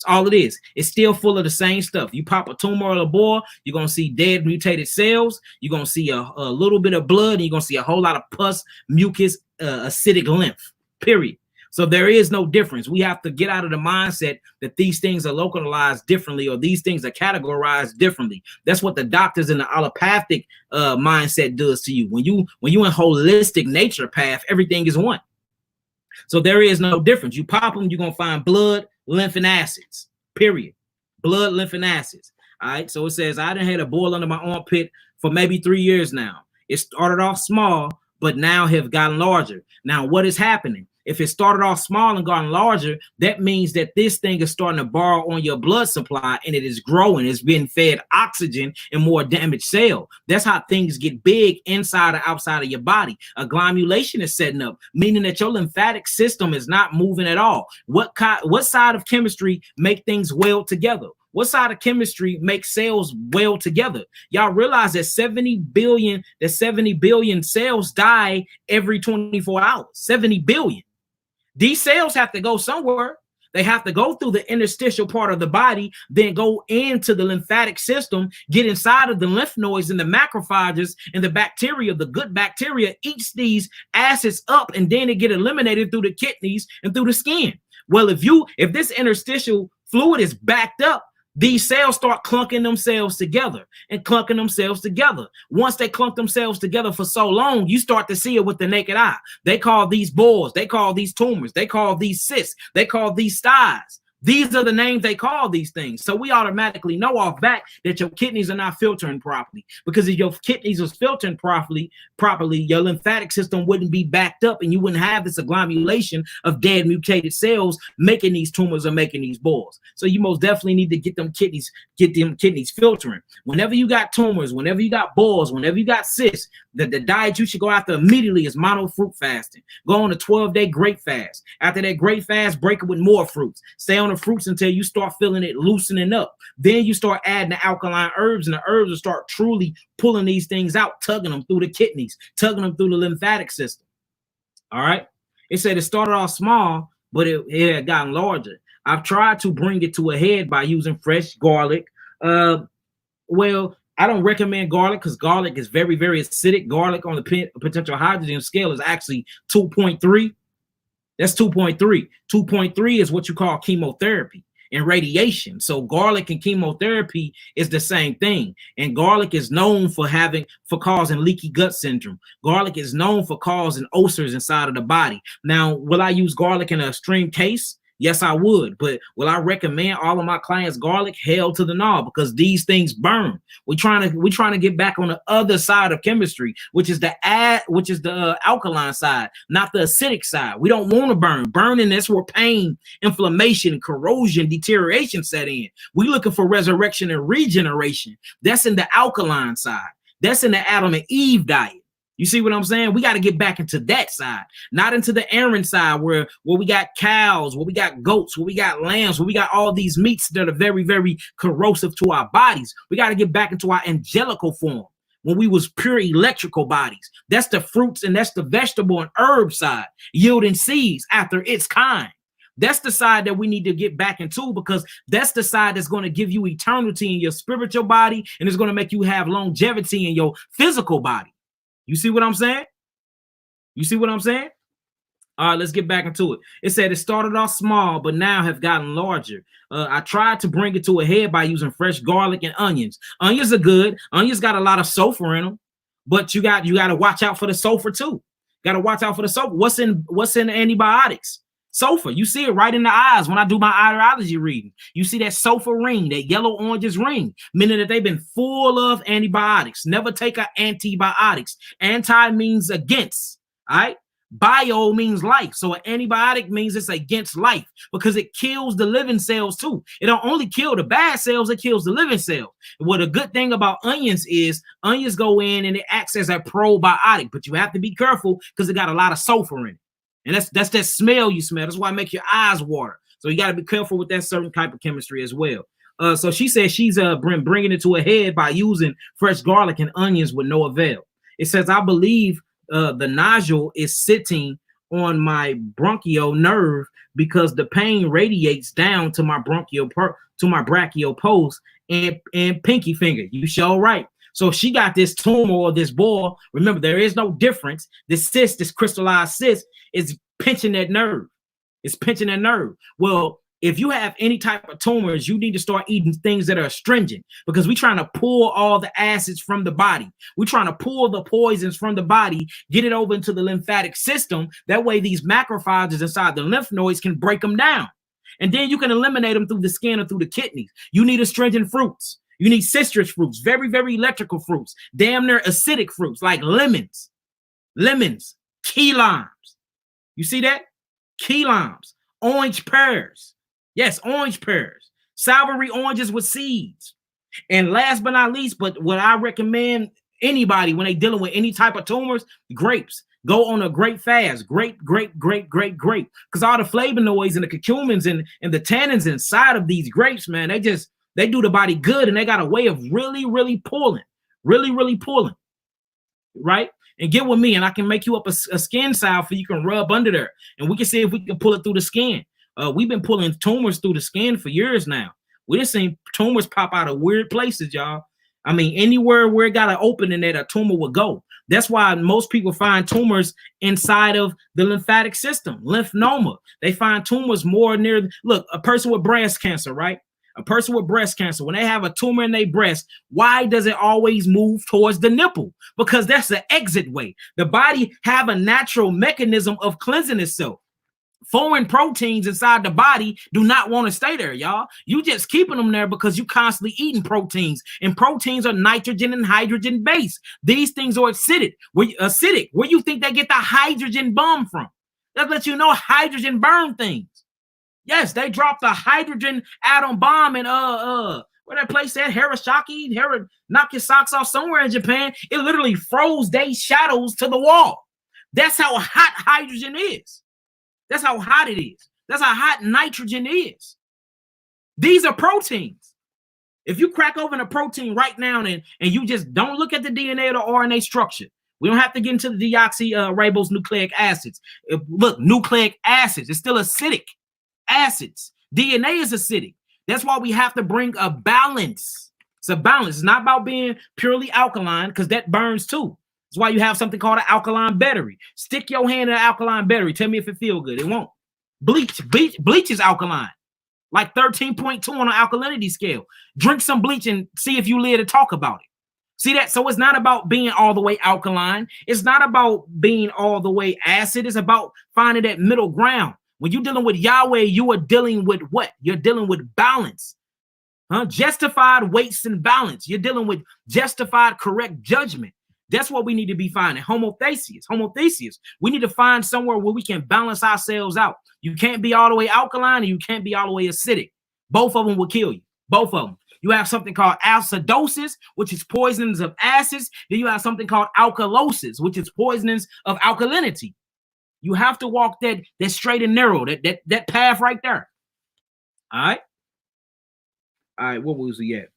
That's all it is. It's still full of the same stuff. You pop a tumor or a boil, you're going to see dead mutated cells. You're going to see a little bit of blood, and you're going to see a whole lot of pus, mucus, acidic lymph, period. So there is no difference. We have to get out of the mindset that these things are localized differently, or these things are categorized differently. That's what the doctors in the allopathic mindset does to you. When you in holistic nature path, everything is one. So there is no difference. You pop them, you're going to find blood, lymph, and acids, period. Blood, lymph, and acids. All right. So it says, I done had a boil under my armpit for maybe 3 years now. It started off small, but now have gotten larger. Now, what is happening? If it started off small and gotten larger, that means that this thing is starting to borrow on your blood supply, and it is growing. It's being fed oxygen and more damaged cell. That's how things get big inside or outside of your body. A glomulation is setting up, meaning that your lymphatic system is not moving at all. What side of chemistry make things weld together? What side of chemistry makes cells weld together? Y'all realize that 70 billion cells die every 24 hours. 70 billion. These cells have to go somewhere. They have to go through the interstitial part of the body, then go into the lymphatic system, get inside of the lymph nodes and the macrophages, and the bacteria, the good bacteria, eats these acids up, and then it get eliminated through the kidneys and through the skin. Well, if this interstitial fluid is backed up, these cells start clunking themselves together and clunking themselves together. Once they clunk themselves together for so long, you start to see it with the naked eye. They call these boils, they call these tumors, they call these cysts, they call these styes. These are the names they call these things. So we automatically know off back that your kidneys are not filtering properly, because if your kidneys was filtering properly, your lymphatic system wouldn't be backed up and you wouldn't have this agglomeration of dead mutated cells making these tumors or making these boils. So you most definitely need to get them kidneys filtering. Whenever you got tumors, whenever you got boils, whenever you got cysts, the diet you should go after immediately is mono fruit fasting. Go on a 12-day grape fast. After that grape fast, break it with more fruits. Stay on the fruits until you start feeling it loosening up. Then you start adding the alkaline herbs, and the herbs will start truly pulling these things out, tugging them through the kidneys, tugging them through the lymphatic system. All right. It said it started off small, but it had gotten larger. I've tried to bring it to a head by using fresh garlic. Well, I don't recommend garlic because garlic is very, very acidic. Garlic on the potential hydrogen scale is actually 2.3. That's 2.3. 2.3 is what you call chemotherapy and radiation. So garlic and chemotherapy is the same thing. And garlic is known for causing leaky gut syndrome. Garlic is known for causing ulcers inside of the body. Now, will I use garlic in an extreme case? Yes, I would. But will I recommend all of my clients garlic? Hell to the no, because these things burn. We're trying to get back on the other side of chemistry, which is the alkaline side, not the acidic side. We don't want to burn. Burning, that's where pain, inflammation, corrosion, deterioration set in. We're looking for resurrection and regeneration. That's in the alkaline side. That's in the Adam and Eve diet. You see what I'm saying? We got to get back into that side, not into the Aaron side where we got cows, where we got goats, where we got lambs, where we got all these meats that are very, very corrosive to our bodies. We got to get back into our angelical form when we was pure electrical bodies. That's the fruits and that's the vegetable and herb side, yielding seeds after its kind. That's the side that we need to get back into, because that's the side that's going to give you eternity in your spiritual body, and it's going to make you have longevity in your physical body. You see what I'm saying? You see what I'm saying? All right, let's get back into it. It said it started off small, but now have gotten larger. I tried to bring it to a head by using fresh garlic and onions. Onions are good. Onions got a lot of sulfur in them, but you got to watch out for the sulfur too. Got to watch out for the sulfur. What's in antibiotics? Sulfur. You see it right in the eyes when I do my ideology reading. You see that sulfur ring, that yellow oranges ring, meaning that they've been full of antibiotics. Never take antibiotics. Anti means against, all right? Bio means life. So an antibiotic means it's against life because it kills the living cells too. It don't only kill the bad cells, it kills the living cells. What a good thing about onions is onions go in and it acts as a probiotic, but you have to be careful because it got a lot of sulfur in it. And that's that smell you smell. That's why it makes your eyes water. So you got to be careful with that certain type of chemistry as well. So she says she's bringing it to a head by using fresh garlic and onions with no avail. It says, I believe the nodule is sitting on my bronchial nerve because the pain radiates down to my brachial post and pinky finger. You sure right. So she got this tumor or this boil. Remember, there is no difference. This cyst, this crystallized cyst, is pinching that nerve. It's pinching that nerve. Well, if you have any type of tumors, you need to start eating things that are astringent, because we're trying to pull all the acids from the body. We're trying to pull the poisons from the body, get it over into the lymphatic system. That way these macrophages inside the lymph nodes can break them down. And then you can eliminate them through the skin or through the kidneys. You need astringent fruits. You need citrus fruits, very, very electrical fruits, damn near acidic fruits like lemons, key limes. You see that? Key limes, orange pears. Yes, orange pears, savory oranges with seeds. And last but not least, but what I recommend anybody when they dealing with any type of tumors, grapes. Go on a grape fast, grape. Because all the flavonoids and the curcumins and the tannins inside of these grapes, man, they do the body good, and they got a way of really pulling, right? And get with me, and I can make you up a skin salve for you can rub under there, and we can see if we can pull it through the skin. We've been pulling tumors through the skin for years now. We just seen tumors pop out of weird places, y'all. I mean, anywhere where it got an opening that a tumor would go. That's why most people find tumors inside of the lymphatic system, lymphoma. They find tumors more near, look, a person with breast cancer, right? A person with breast cancer, when they have a tumor in their breast, why does it always move towards the nipple? Because that's the exit way. The body have a natural mechanism of cleansing itself. Foreign proteins inside the body do not want to stay there, y'all. You just keeping them there because you constantly eating proteins, and proteins are nitrogen and hydrogen based. These things are acidic. Where you think they get the hydrogen bomb from? That lets you know hydrogen burn things. Yes, they dropped the hydrogen atom bomb in where that place at, Nagasaki, knock your socks off somewhere in Japan. It literally froze their shadows to the wall. That's how hot hydrogen is. That's how hot it is. That's how hot nitrogen is. These are proteins. If you crack open a protein right now and you just don't look at the DNA or the RNA structure, we don't have to get into the deoxyribonucleic acids. Look, nucleic acids, it's still acidic acids. DNA is acidic. That's why we have to bring a balance. It's a balance. It's not about being purely alkaline, because that burns too. That's why you have something called an alkaline battery. Stick your hand in an alkaline battery. Tell me if it feels good. It won't. Bleach is alkaline, like 13.2 on an alkalinity scale. Drink some bleach and see if you live to talk about it. See that? So it's not about being all the way alkaline. It's not about being all the way acid. It's about finding that middle ground. When you're dealing with Yahweh, you are dealing with what? You're dealing with balance. Justified weights and balance. You're dealing with justified correct judgment. That's what we need to be finding. Homothesis. We need to find somewhere where we can balance ourselves out. You can't be all the way alkaline and you can't be all the way acidic. Both of them will kill you. Both of them. You have something called acidosis, which is poisonings of acids. Then you have something called alkalosis, which is poisonings of alkalinity. You have to walk that straight and narrow, that path right there. All right. All right, what was we at?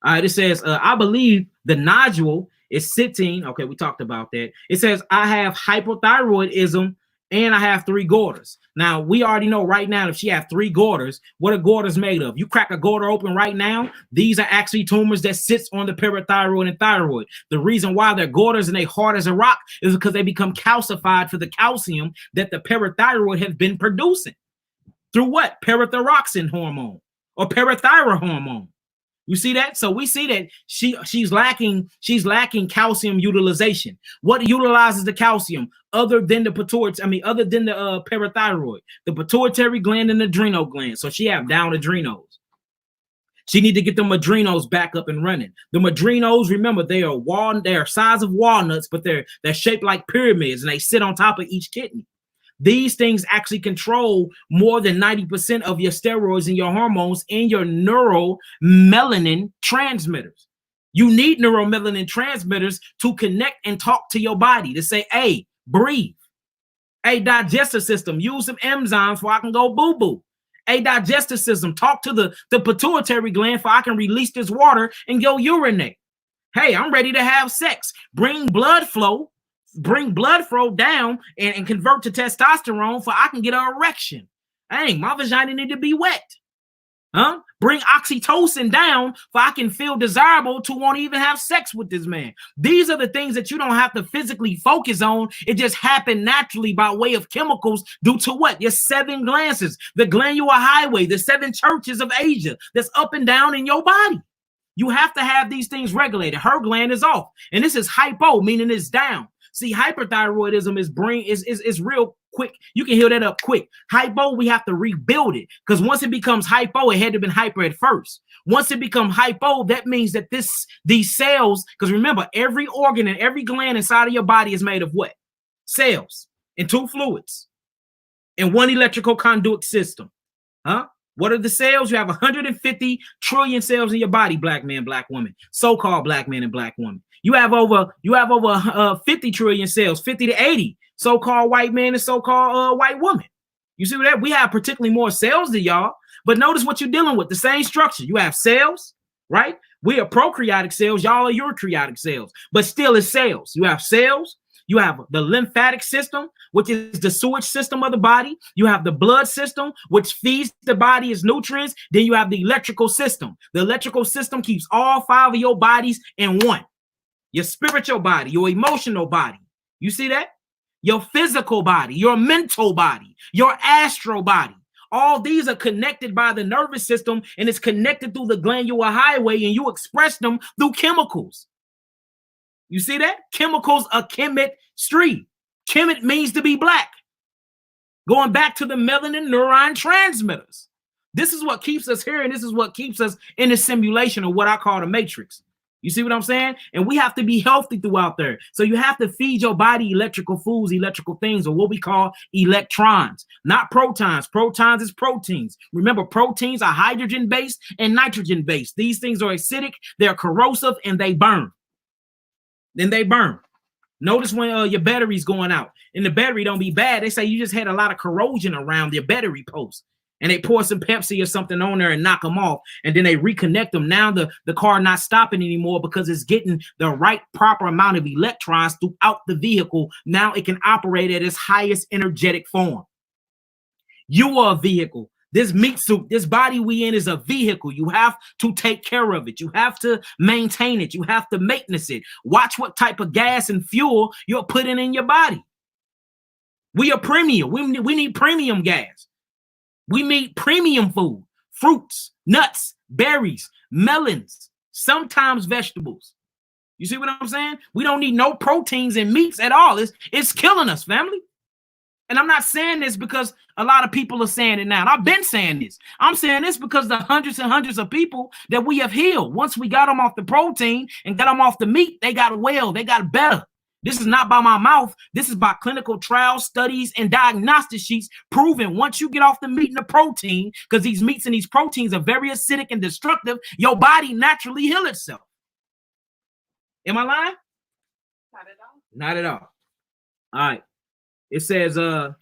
All right, it says, I believe the nodule is sitting. Okay, we talked about that. It says, I have hypothyroidism and I have 3 goiters. Now, we already know right now if she have 3 goiters, what are goiters made of? You crack a goiter open right now, these are actually tumors that sits on the parathyroid and thyroid. The reason why they're goiters and they hard as a rock is because they become calcified for the calcium that the parathyroid has been producing. Through what? Parathyroxine hormone or parathyroid hormone. You see that? So we see that she's lacking calcium utilization. What utilizes the calcium other than the pituitary? Other than the parathyroid, the pituitary gland and the adrenal gland. So she have down adrenals. She need to get them adrenals back up and running. The adrenals, remember, they are size of walnuts, but they're shaped like pyramids and they sit on top of each kidney. These things actually control more than 90% of your steroids and your hormones and your neuromelanin transmitters. You need neuromelanin transmitters to connect and talk to your body to say, hey, breathe. Hey, digestive system, use some enzymes so I can go boo-boo. Hey, digestive system, talk to the pituitary gland so I can release this water and go urinate. Hey, I'm ready to have sex. Bring blood flow down and convert to testosterone so I can get an erection. Dang, my vagina need to be wet. Bring oxytocin down so I can feel desirable to want to even have sex with this man. These are the things that you don't have to physically focus on. It just happened naturally by way of chemicals due to what? Your 7 glands, the glandular highway, the 7 churches of Asia that's up and down in your body. You have to have these things regulated. Her gland is off. And this is hypo, meaning it's down. See, hyperthyroidism is real quick. You can heal that up quick. Hypo, we have to rebuild it, because once it becomes hypo, it had to have been hyper at first. Once it becomes hypo, that means that these cells, because remember, every organ and every gland inside of your body is made of what? Cells and 2 fluids and 1 electrical conduit system. What are the cells? You have 150 trillion cells in your body, black man, black woman, so-called black man and black woman. You have over 50 trillion cells, 50 to 80 so-called white man and so-called white woman. You see that? We have particularly more cells than y'all, but notice what you're dealing with. The same structure. You have cells, right? We are prokaryotic cells. Y'all are eukaryotic cells, but still it's cells. You have cells. You have the lymphatic system, which is the sewage system of the body. You have the blood system, which feeds the body its nutrients. Then you have the electrical system. The electrical system keeps all 5 of your bodies in one. Your spiritual body, your emotional body. You see that? Your physical body, your mental body, your astral body. All these are connected by the nervous system, and it's connected through the glandular highway, and you express them through chemicals. You see that? Chemicals are chemistry. Chemet means to be black. Going back to the melanin neuron transmitters. This is what keeps us here, and this is what keeps us in the simulation of what I call the matrix. You see what I'm saying? And we have to be healthy throughout there. So you have to feed your body electrical foods, electrical things, or what we call electrons, not protons. Protons is proteins. Remember, proteins are hydrogen-based and nitrogen-based. These things are acidic, they're corrosive, and they burn. Then they burn. Notice when your battery's going out, and the battery don't be bad. They say you just had a lot of corrosion around your battery post. And they pour some Pepsi or something on there and knock them off. And then they reconnect them. Now the car not stopping anymore because it's getting the right proper amount of electrons throughout the vehicle. Now it can operate at its highest energetic form. You are a vehicle. This meat suit, this body we in is a vehicle. You have to take care of it. You have to maintain it. You have to maintenance it. Watch what type of gas and fuel you're putting in your body. We are premium. We need premium gas. We need premium food, fruits, nuts, berries, melons, sometimes vegetables. You see what I'm saying? We don't need no proteins and meats at all. It's killing us, family. And I'm not saying this because a lot of people are saying it now. And I've been saying this. I'm saying this because the hundreds and hundreds of people that we have healed, once we got them off the protein and got them off the meat, they got well, they got better. This is not by my mouth. This is by clinical trials, studies, and diagnostic sheets proving once you get off the meat and the protein, because these meats and these proteins are very acidic and destructive, your body naturally heals itself. Am I lying? Not at all. Not at all. All right. It says, all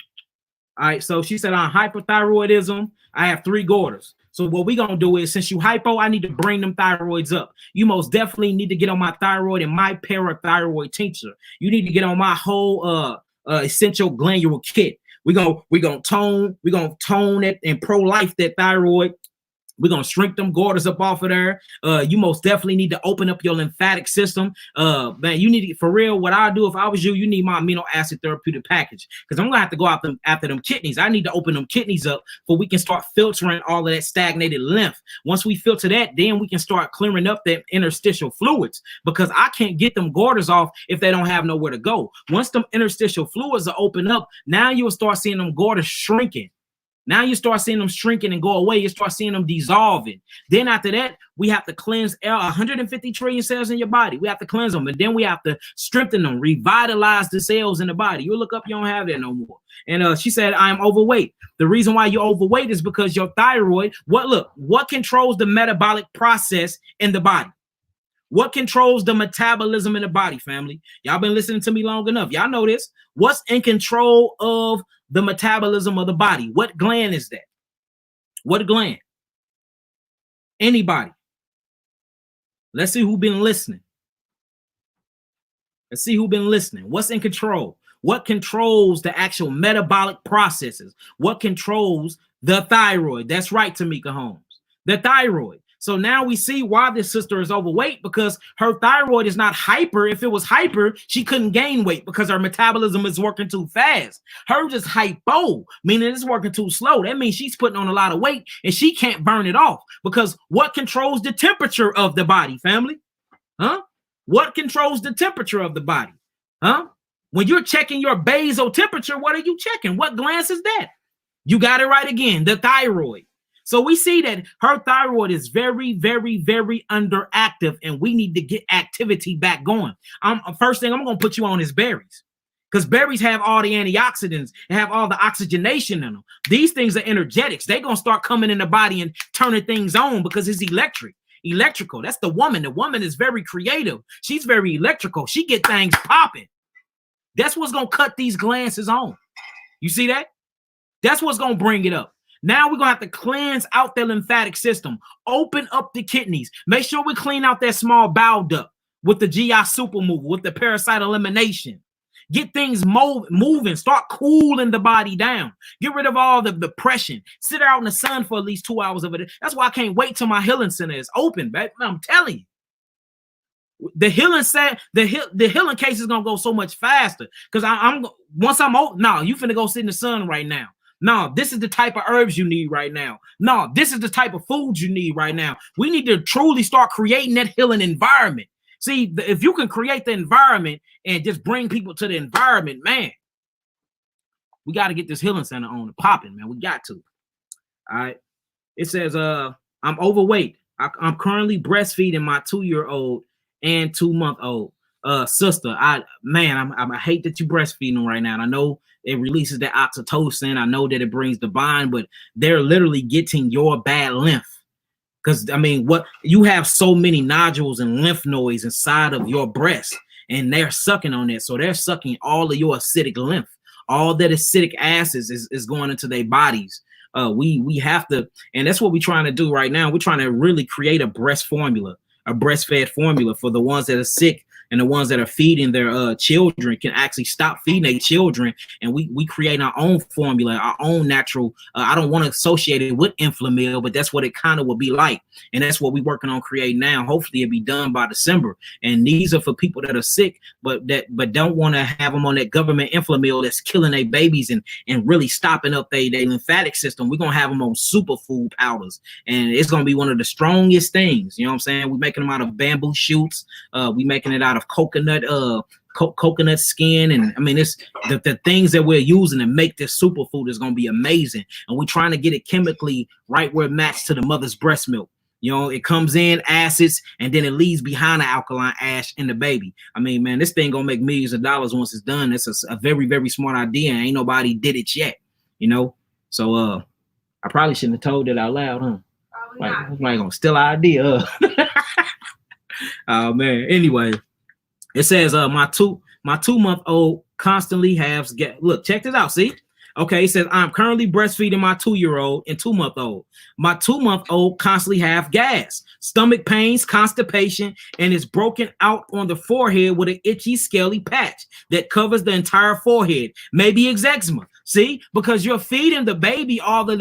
right, so she said on hypothyroidism, I have 3 daughters. So what we're going to do is, since you hypo, I need to bring them thyroids up. You most definitely need to get on my thyroid and my parathyroid tincture. You need to get on my whole essential glandular kit. We're gonna tone it and pro-life that thyroid. We're going to shrink them daughters up off of there. You most definitely need to open up your lymphatic system. Man, you need to, for real, what I do if I was you, you need my amino acid therapeutic package, because I'm going to have to go after them kidneys. I need to open them kidneys up so we can start filtering all of that stagnated lymph. Once we filter that, then we can start clearing up that interstitial fluids, because I can't get them daughters off if they don't have nowhere to go. Once them interstitial fluids are open up, now you'll start seeing them daughters shrinking. Now you start seeing them shrinking and go away. You start seeing them dissolving. Then after that, we have to cleanse 150 trillion cells in your body. We have to cleanse them. And then we have to strengthen them, revitalize the cells in the body. You look up, you don't have that no more. And she said, I'm overweight. The reason why you're overweight is because your thyroid, what controls the metabolic process in the body? What controls the metabolism in the body, family? Y'all been listening to me long enough. Y'all know this. What's in control of the metabolism of the body? What gland is that? What gland? Anybody? Let's see who's been listening. Let's see who's been listening. What's in control? What controls the actual metabolic processes? What controls the thyroid? That's right, Tamika Holmes. The thyroid. So now we see why this sister is overweight, because her thyroid is not hyper. If it was hyper, she couldn't gain weight because her metabolism is working too fast. Her just hypo, meaning it's working too slow. That means she's putting on a lot of weight and she can't burn it off, because what controls the temperature of the body, family? Huh? What controls the temperature of the body? Huh? When you're checking your basal temperature, what are you checking? What gland is that? You got it right again, the thyroid. So we see that her thyroid is very, very, very underactive, and we need to get activity back going. First thing I'm going to put you on is berries, because berries have all the antioxidants and have all the oxygenation in them. These things are energetics. They're going to start coming in the body and turning things on, because it's electrical. That's the woman. The woman is very creative. She's very electrical. She get things popping. That's what's going to cut these glances on. You see that? That's what's going to bring it up. Now we're going to have to cleanse out the lymphatic system, open up the kidneys, make sure we clean out that small bowel duct with the GI super mover, with the parasite elimination. Get things moving, start cooling the body down. Get rid of all the depression. Sit out in the sun for at least 2 hours of it. That's why I can't wait till my healing center is open, baby. I'm telling you. The healing case is going to go so much faster, because once I'm old, no, you finna go sit in the sun right now. No, this is the type of herbs you need right now. No, this is the type of food you need right now. We need to truly start creating that healing environment. See, if you can create the environment and just bring people to the environment, man, We got to get this healing center on and popping, man. We got to. All right. It says, I'm overweight. I'm currently breastfeeding my 2-year-old and 2-month-old. Sister, I hate that you breastfeeding right now. And I know it releases the oxytocin. I know that it brings the bind, but they're literally getting your bad lymph. Because I mean, what you have so many nodules and lymph nodes inside of your breast, and they're sucking on it. So they're sucking all of your acidic lymph. All that acidic acids is going into their bodies. We have to, and that's what we're trying to do right now. We're trying to really create a breast formula, a breastfed formula for the ones that are sick, and the ones that are feeding their children can actually stop feeding their children, and we create our own formula, our own natural. I don't want to associate it with Inflamil, but that's what it kind of will be like, and that's what we're working on creating now. Hopefully, it'll be done by December. And these are for people that are sick, but don't want to have them on that government Inflamil that's killing their babies and really stopping up their lymphatic system. We're gonna have them on superfood powders, and it's gonna be one of the strongest things. You know what I'm saying? We're making them out of bamboo shoots. We making it out of coconut coconut skin, and I mean, it's the things that we're using to make this superfood is going to be amazing. And we're trying to get it chemically right where it matches to the mother's breast milk. You know, it comes in acids, and then it leaves behind the alkaline ash in the baby. I mean, man, this thing gonna make millions of dollars once it's done. It's a very, very smart idea, and ain't nobody did it yet. You know, so I probably shouldn't have told it out loud, huh? Like gonna steal our idea. Oh man. Anyway. It says my 2-month-old constantly has look, check this out. See? Okay, it says I'm currently breastfeeding my 2-year-old and 2-month-old. My 2-month-old constantly have gas, stomach pains, constipation, and is broken out on the forehead with an itchy, scaly patch that covers the entire forehead. Maybe it's eczema. See, because you're feeding the baby all that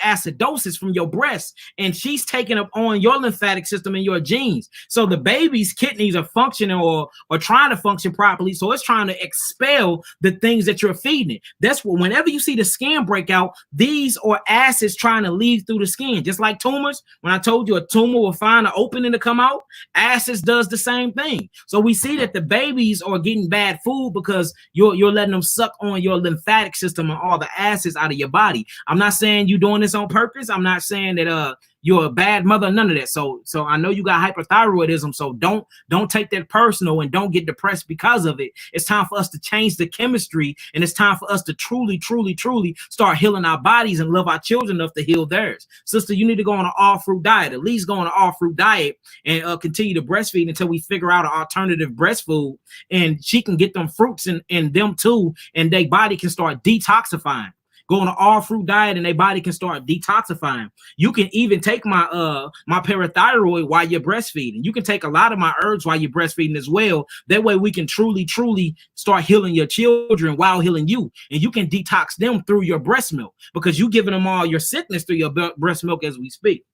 acidosis from your breast, and she's taking up on your lymphatic system and your genes. So the baby's kidneys are functioning or trying to function properly. So it's trying to expel the things that you're feeding it. That's what, whenever you see the skin break out, these are acids trying to leave through the skin. Just like tumors, when I told you a tumor will find an opening to come out, acids does the same thing. So we see that the babies are getting bad food because you're letting them suck on your lymphatic system and all the acids out of your body. I'm not saying you're doing this on purpose. I'm not saying that you're a bad mother, none of that. So I know you got hypothyroidism, so don't take that personal and don't get depressed because of it. It's time for us to change the chemistry, and it's time for us to truly start healing our bodies and love our children enough to heal theirs. Sister, you need to go on an all-fruit diet. At least go on an all-fruit diet and continue to breastfeed until we figure out an alternative breast food, and she can get them fruits in them too, and their body can start detoxifying. Go on an all-fruit diet and their body can start detoxifying. You can even take my my parathyroid while you're breastfeeding. You can take a lot of my herbs while you're breastfeeding as well. That way we can truly start healing your children while healing you. And you can detox them through your breast milk because you're giving them all your sickness through your breast milk as we speak.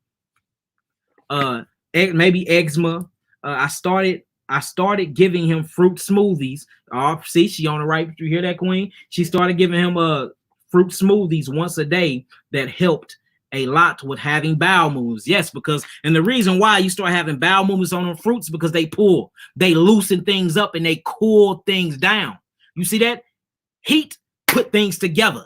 Maybe eczema. I started giving him fruit smoothies. See, she on the right. You hear that, Queen? She started giving him fruit smoothies once a day that helped a lot with having bowel movements. Yes, because, and the reason why you start having bowel movements on them fruits because they loosen things up and they cool things down. You see that? Heat put things together.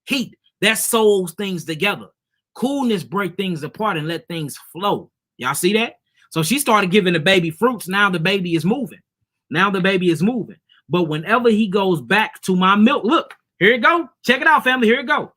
Heat, that sews things together. Coolness break things apart and let things flow. Y'all see that? So she started giving the baby fruits. Now the baby is moving. But whenever he goes back to my milk, look, here you go. Check it out, family. Here you go.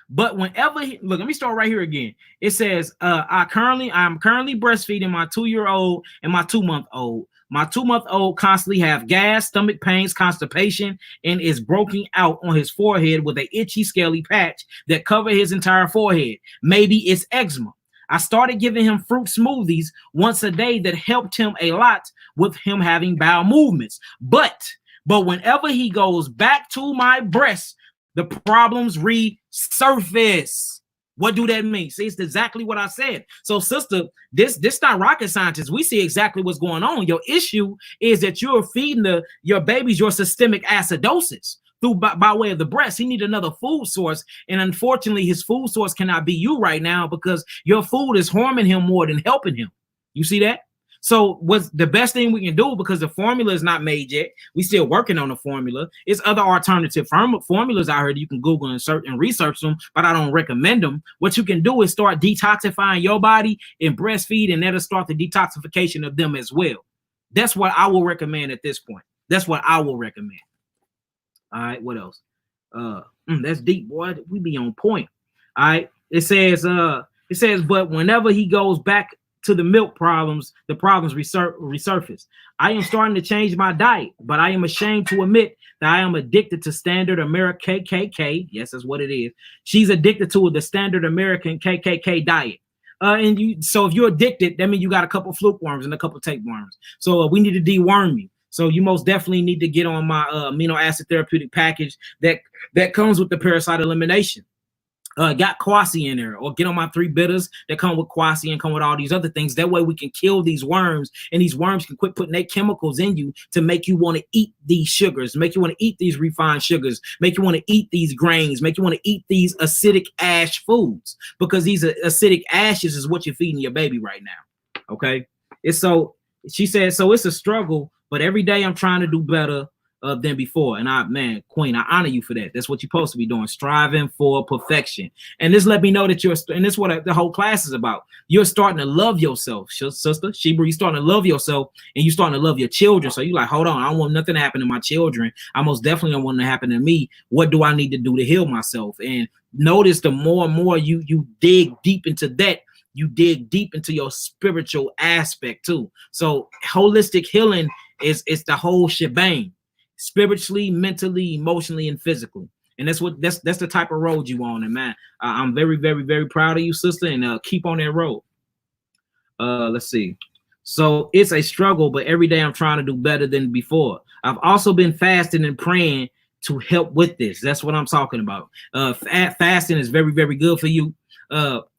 But whenever look, let me start right here again. It says, I'm currently breastfeeding my 2-year-old and my 2-month-old. My 2-month-old constantly have gas, stomach pains, constipation, and is broken out on his forehead with an itchy, scaly patch that cover his entire forehead. Maybe it's eczema. I started giving him fruit smoothies once a day that helped him a lot with him having bowel movements. But whenever he goes back to my breast, the problems resurface. What do that mean? See, it's exactly what I said. So, sister, this not rocket scientists. We see exactly what's going on. Your issue is that you're feeding your babies your systemic acidosis by way of the breast. He needs another food source, and unfortunately, his food source cannot be you right now because your food is harming him more than helping him. You see that? So what's the best thing we can do, because the formula is not made yet, we still working on the formula. It's other alternative formulas out here that you can Google and search and research them, but I don't recommend them. What you can do is start detoxifying your body and breastfeed, and that'll start the detoxification of them as well. That's what I will recommend at this point. That's what I will recommend. All right, what else? That's deep, boy. We be on point. All right. It says, but whenever he goes back to the milk problems, the problems resurface. I am starting to change my diet, but I am ashamed to admit that I am addicted to standard American KKK. Yes, that's what it is. She's addicted to the standard American KKK diet. So if you're addicted, that means you got a couple fluke worms and a couple tapeworms. So we need to deworm you. So you most definitely need to get on my amino acid therapeutic package that comes with the parasite elimination. Got quasi in there, or get on my 3 bitters that come with quasi and come with all these other things. That way we can kill these worms, and these worms can quit putting their chemicals in you to make you want to eat these sugars, make you want to eat these refined sugars, make you want to eat these grains, make you want to eat these acidic ash foods, because these acidic ashes is what you're feeding your baby right now. Okay. She said, so it's a struggle, but every day I'm trying to do better than before. And Queen, I honor you for that. That's what you're supposed to be doing, striving for perfection. And this let me know that and this is what the whole class is about. You're starting to love yourself, sister. Sheba, you're starting to love yourself, and you're starting to love your children. So you're like, hold on, I don't want nothing to happen to my children. I most definitely don't want it to happen to me. What do I need to do to heal myself? And notice the more and more you dig deep into that, you dig deep into your spiritual aspect too. So holistic healing is the whole shebang. Spiritually, mentally, emotionally, and physically. And that's the type of road you on. And man, I'm very, very, very proud of you, sister, and keep on that road. Let's see. So it's a struggle, but every day I'm trying to do better than before. I've also been fasting and praying to help with this. That's what I'm talking about. Fasting is very, very good for you.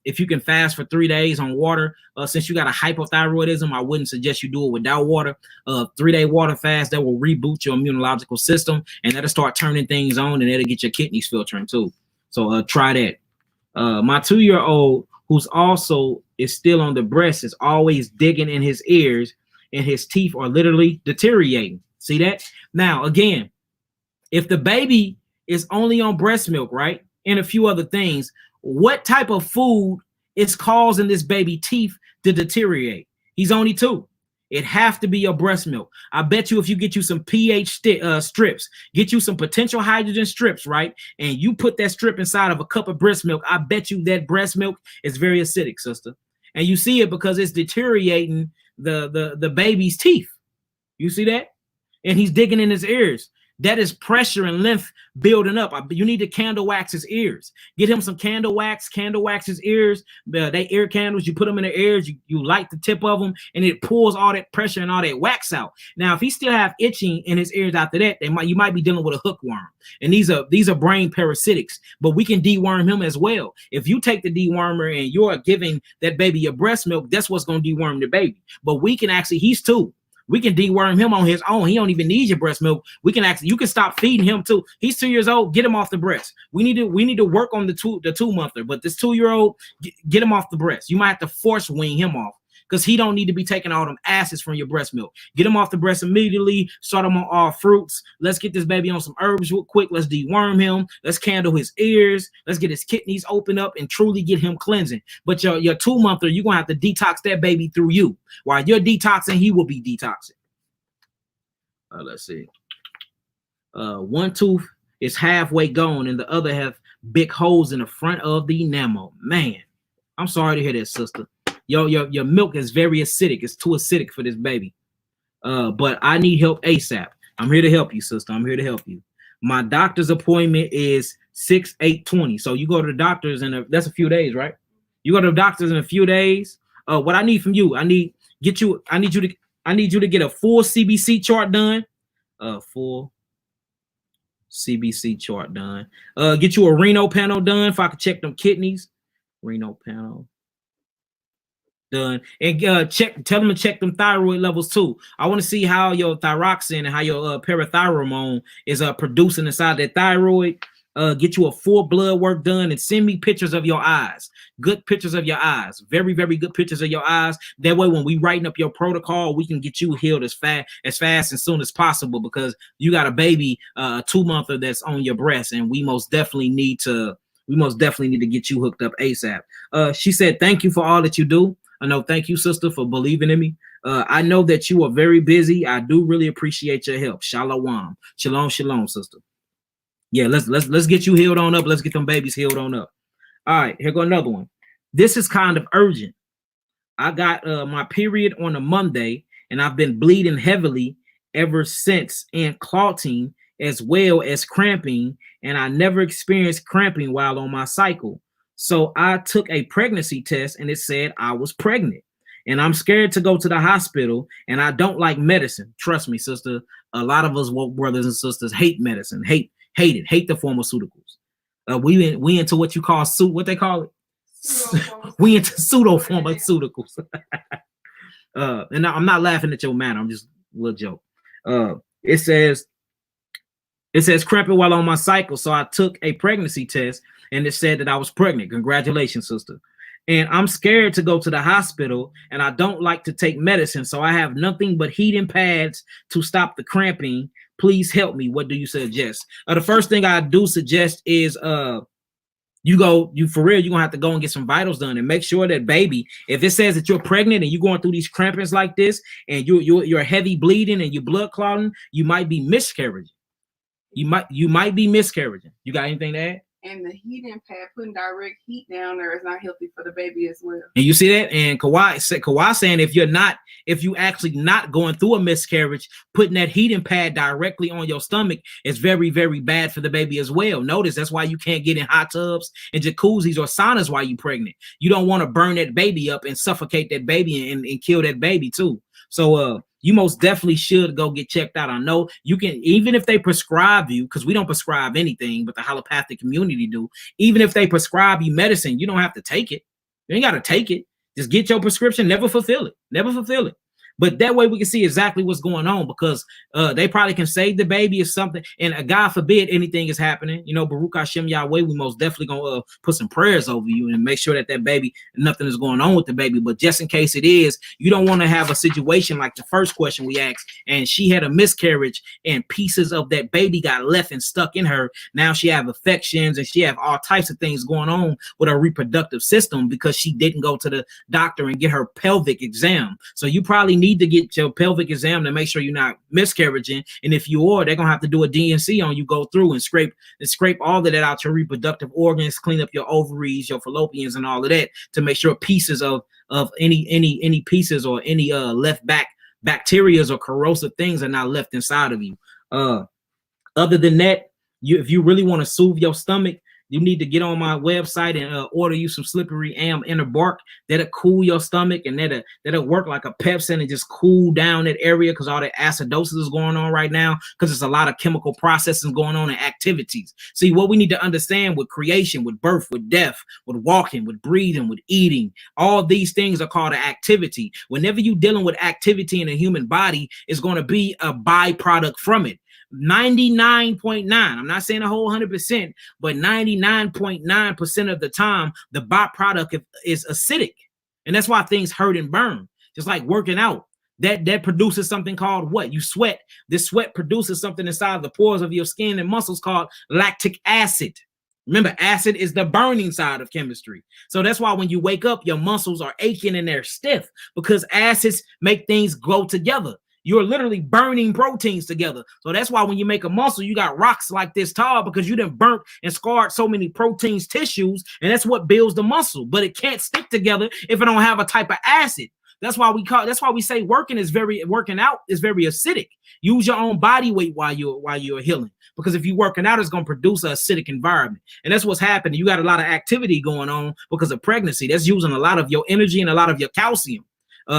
If you can fast for 3 days on water, since you got a hypothyroidism, I wouldn't suggest you do it without water. 3-day water fast, that will reboot your immunological system, and that'll start turning things on, and that'll get your kidneys filtering too. So try that. My 2-year-old, who's also is still on the breast, is always digging in his ears, and his teeth are literally deteriorating. See that? Now, again, if the baby is only on breast milk, right, and a few other things, what type of food is causing this baby teeth to deteriorate? He's only 2. It have to be your breast milk. I bet you if you get you some pH strips, get you some potential hydrogen strips, right, and you put that strip inside of a cup of breast milk, I bet you that breast milk is very acidic, sister. And you see it because it's deteriorating the baby's teeth. You see that? And he's digging in his ears. That is pressure and lymph building up. You need to candle wax his ears. Get him some candle wax his ears. They ear candles, you put them in the ears, you light the tip of them, and it pulls all that pressure and all that wax out. Now, if he still have itching in his ears after that, you might be dealing with a hookworm. And these are brain parasitics, but we can deworm him as well. If you take the dewormer and you're giving that baby your breast milk, that's what's going to deworm the baby. But we can actually, he's 2. We can deworm him on his own. He don't even need your breast milk. You can stop feeding him too. He's 2 years old. Get him off the breast. We need to work on the 2-monther. But this 2-year-old, get him off the breast. You might have to force wean him off, because he don't need to be taking all them acids from your breast milk. Get him off the breast immediately. Start him on all fruits. Let's get this baby on some herbs real quick. Let's deworm him. Let's candle his ears. Let's get his kidneys open up and truly get him cleansing. But your 2-monther, you're going to have to detox that baby through you. While you're detoxing, he will be detoxing. Let's see. One tooth is halfway gone, and the other have big holes in the front of the enamel. Man, I'm sorry to hear that, sister. Your milk is very acidic. It's too acidic for this baby. But I need help ASAP. I'm here to help you, sister. I'm here to help you. My doctor's appointment is 6/8/20. So you go to the doctor's that's a few days, right? You go to the doctor's in a few days. What I need from you, I need you to get a full CBC chart done. Full CBC chart done. Get you a renal panel done if I could check them kidneys. Renal panel done. And tell them to check them thyroid levels too. I want to see how your thyroxine and how your parathyroid is producing inside that thyroid. get you a full blood work done and send me pictures of your eyes. Good pictures of your eyes. Very, very good pictures of your eyes. That way, when we writing up your protocol, we can get you healed as fast and soon as possible, because you got a baby, 2-monther that's on your breast, and we most definitely need to get you hooked up ASAP. She said, thank you for all that you do. I know. Thank you, sister, for believing in me. I know that you are very busy. I do really appreciate your help. Shalom. Shalom, shalom, sister. Yeah, let's get you healed on up. Let's get them babies healed on up. All right, here go another one. This is kind of urgent. I got my period on a Monday, and I've been bleeding heavily ever since, and clotting as well as cramping, and I never experienced cramping while on my cycle. So I took a pregnancy test, and it said I was pregnant. And I'm scared to go to the hospital, and I don't like medicine. Trust me, sister. A lot of us woke brothers and sisters hate medicine, hate the pharmaceuticals. We into what you call what they call it? We into pseudo pharmaceuticals. And I'm not laughing at your matter. I'm just a little joke. It says cramping while on my cycle. So I took a pregnancy test, and it said that I was pregnant. Congratulations, sister. And I'm scared to go to the hospital, and I don't like to take medicine. So I have nothing but heating pads to stop the cramping. Please help me. What do you suggest? The first thing I do suggest is you're gonna have to go and get some vitals done, and make sure that, baby, if it says that you're pregnant and you're going through these crampings like this, and you're heavy bleeding and you're blood clotting, you might be miscarriaging. You might be miscarriaging. You got anything to add? And the heating pad, putting direct heat down there, is not healthy for the baby as well. And you see that? And Kawhi saying if you actually not going through a miscarriage, putting that heating pad directly on your stomach is very, very bad for the baby as well. Notice that's why you can't get in hot tubs and jacuzzis or saunas while you're pregnant. You don't want to burn that baby up and suffocate that baby and kill that baby too. So you most definitely should go get checked out. I know you can, even if they prescribe you, because we don't prescribe anything, but the allopathic community do. Even if they prescribe you medicine, you don't have to take it. You ain't got to take it. Just get your prescription. Never fulfill it. Never fulfill it. But that way we can see exactly what's going on, because they probably can save the baby or something. And God forbid anything is happening. You know, Baruch Hashem Yahweh, we most definitely going to put some prayers over you and make sure that baby, nothing is going on with the baby. But just in case it is, you don't want to have a situation like the first question we asked, and she had a miscarriage and pieces of that baby got left and stuck in her. Now she have infections and she have all types of things going on with her reproductive system because she didn't go to the doctor and get her pelvic exam. So you probably need to get your pelvic exam to make sure you're not miscarriaging. And if you are, they're gonna have to do a DNC on you, go through and scrape all of that out, your reproductive organs, clean up your ovaries, your fallopians, and all of that, to make sure pieces of any pieces or any left back bacterias or corrosive things are not left inside of you. Other than that, if you really want to soothe your stomach, you need to get on my website and order you some slippery inner bark. That'll cool your stomach, and that'll work like a pepsin and just cool down that area, because all the acidosis is going on right now, because there's a lot of chemical processing going on and activities. See, what we need to understand with creation, with birth, with death, with walking, with breathing, with eating, all these things are called an activity. Whenever you're dealing with activity in a human body, it's going to be a byproduct from it. 99.9, I'm not saying a whole 100%, but 99.9% of the time, the byproduct is acidic. And that's why things hurt and burn. Just like working out, that produces something called what? You sweat. This sweat produces something inside the pores of your skin and muscles called lactic acid. Remember, acid is the burning side of chemistry. So that's why when you wake up, your muscles are aching and they're stiff, because acids make things go together. You're literally burning proteins together. So that's why when you make a muscle, you got rocks like this tall, because you done burnt and scarred so many proteins, tissues, and that's what builds the muscle. But it can't stick together if it don't have a type of acid. That's why we say working out is very acidic. Use your own body weight while you're healing, because if you're working out, it's going to produce an acidic environment. And that's what's happening. You got a lot of activity going on because of pregnancy. That's using a lot of your energy and a lot of your calcium.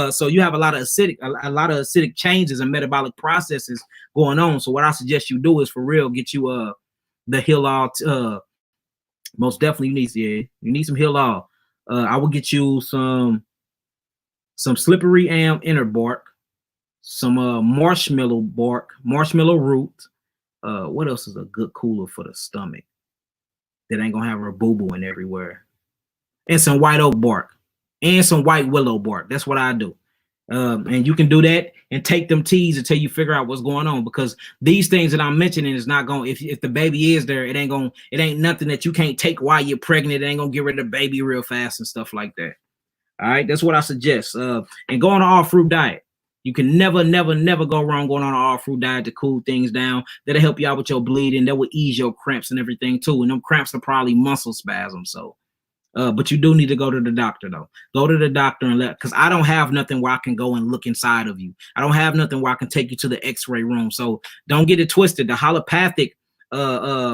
So you have a lot of acidic changes and metabolic processes going on. So what I suggest you do is, for real, get you the Heal All. Most definitely you need some Heal All. I will get you some slippery inner bark, some marshmallow bark, marshmallow root. What else is a good cooler for the stomach? that ain't gonna have her boo-boo in everywhere. And some white oak bark and some white willow bark. That's what I do. And you can do that and take them teas until you figure out what's going on, because these things that I'm mentioning is not going, if the baby is there, it ain't nothing that you can't take while you're pregnant. It ain't gonna get rid of the baby real fast and stuff like that. All right, that's what I suggest. And go on an all-fruit diet. You can never go wrong going on an all-fruit diet to cool things down. That'll help you out with your bleeding. That will ease your cramps and everything too. And them cramps are probably muscle spasms. So but you do need to go to the doctor though. Go to the doctor and because I don't have nothing where I can go and look inside of you. I don't have nothing where I can take you to the x-ray room. So don't get it twisted. The allopathic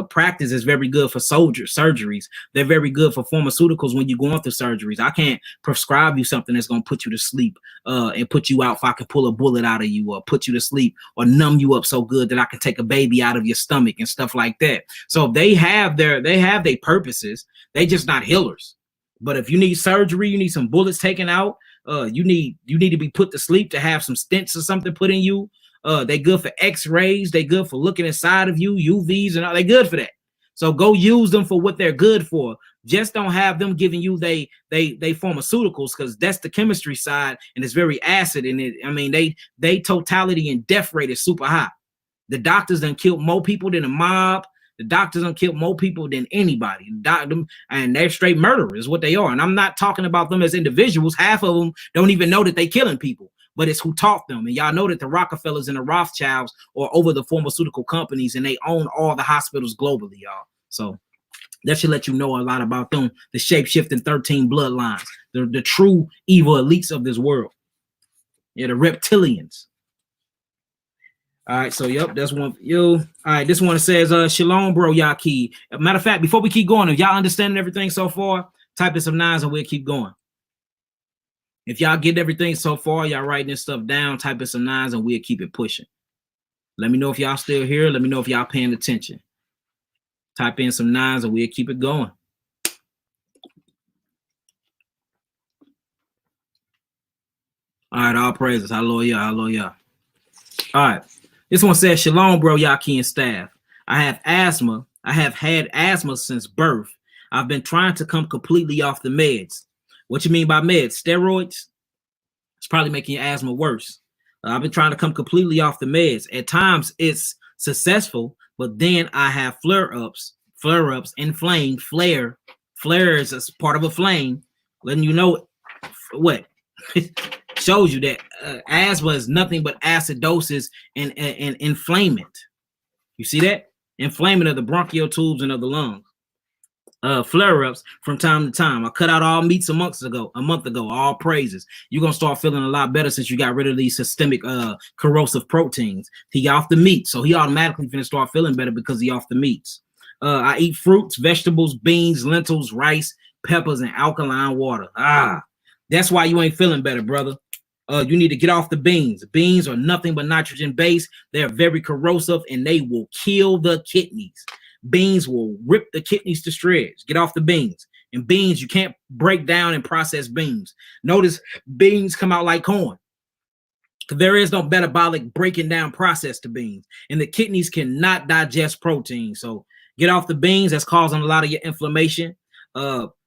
practice is very good for surgeries. They're very good for pharmaceuticals when you're going through surgeries. I can't prescribe you something that's going to put you to sleep and put you out if I can pull a bullet out of you, or put you to sleep, or numb you up so good that I can take a baby out of your stomach and stuff like that. So they have their purposes. They just not healers. But if you need surgery, you need some bullets taken out, you need to be put to sleep, to have some stents or something put in you. They good for x-rays. They good for looking inside of you, UVs and all. They good for that. So go use them for what they're good for. Just don't have them giving you they pharmaceuticals, because that's the chemistry side, and it's very acid. And they totality and death rate is super high. The doctors done killed more people than a mob. The doctors done killed more people than anybody. And they're straight murderers is what they are. And I'm not talking about them as individuals. Half of them don't even know that they killing people. But it's who taught them. And y'all know that the Rockefellers and the Rothschilds are over the pharmaceutical companies, and they own all the hospitals globally, y'all. So that should let you know a lot about them, the shape-shifting 13 bloodlines, the true evil elites of this world. Yeah, the reptilians. All right, so yep, that's one for you. All right, this one says, Shalom, bro, Yaki. Matter of fact, before we keep going, if y'all understanding everything so far, type in some 9s and we'll keep going. If y'all get everything so far, y'all writing this stuff down, type in some 9s and we'll keep it pushing. Let me know if y'all still here. Let me know if y'all paying attention. Type in some 9s and we'll keep it going. All right, all praises. Hallelujah, hallelujah. All right, this one says, Shalom, bro, Yaki and staff. I have asthma. I have had asthma since birth. I've been trying to come completely off the meds. What you mean by meds? Steroids? It's probably making your asthma worse. I've been trying to come completely off the meds. At times it's successful, but then I have flare-ups, inflamed, flares as part of a flame, letting you know what? Shows you that asthma is nothing but acidosis and inflammation. You see that? Inflammation of the bronchial tubes and of the lungs. Flare-ups from time to time. I cut out all meats a month ago. All praises. You're gonna start feeling a lot better since you got rid of these systemic corrosive proteins. He off the meat, so he automatically finna start feeling better because he off the meats. I eat fruits, vegetables, beans, lentils, rice, peppers, and alkaline water. That's why you ain't feeling better, brother. You need to get off the beans. Beans are nothing but nitrogen based. They're very corrosive and they will kill the kidneys. Beans will rip the kidneys to shreds. Get off the beans. And beans, you can't break down and process beans. Notice beans come out like corn. There is no metabolic breaking down process to beans. And the kidneys cannot digest protein. So get off the beans. That's causing a lot of your inflammation.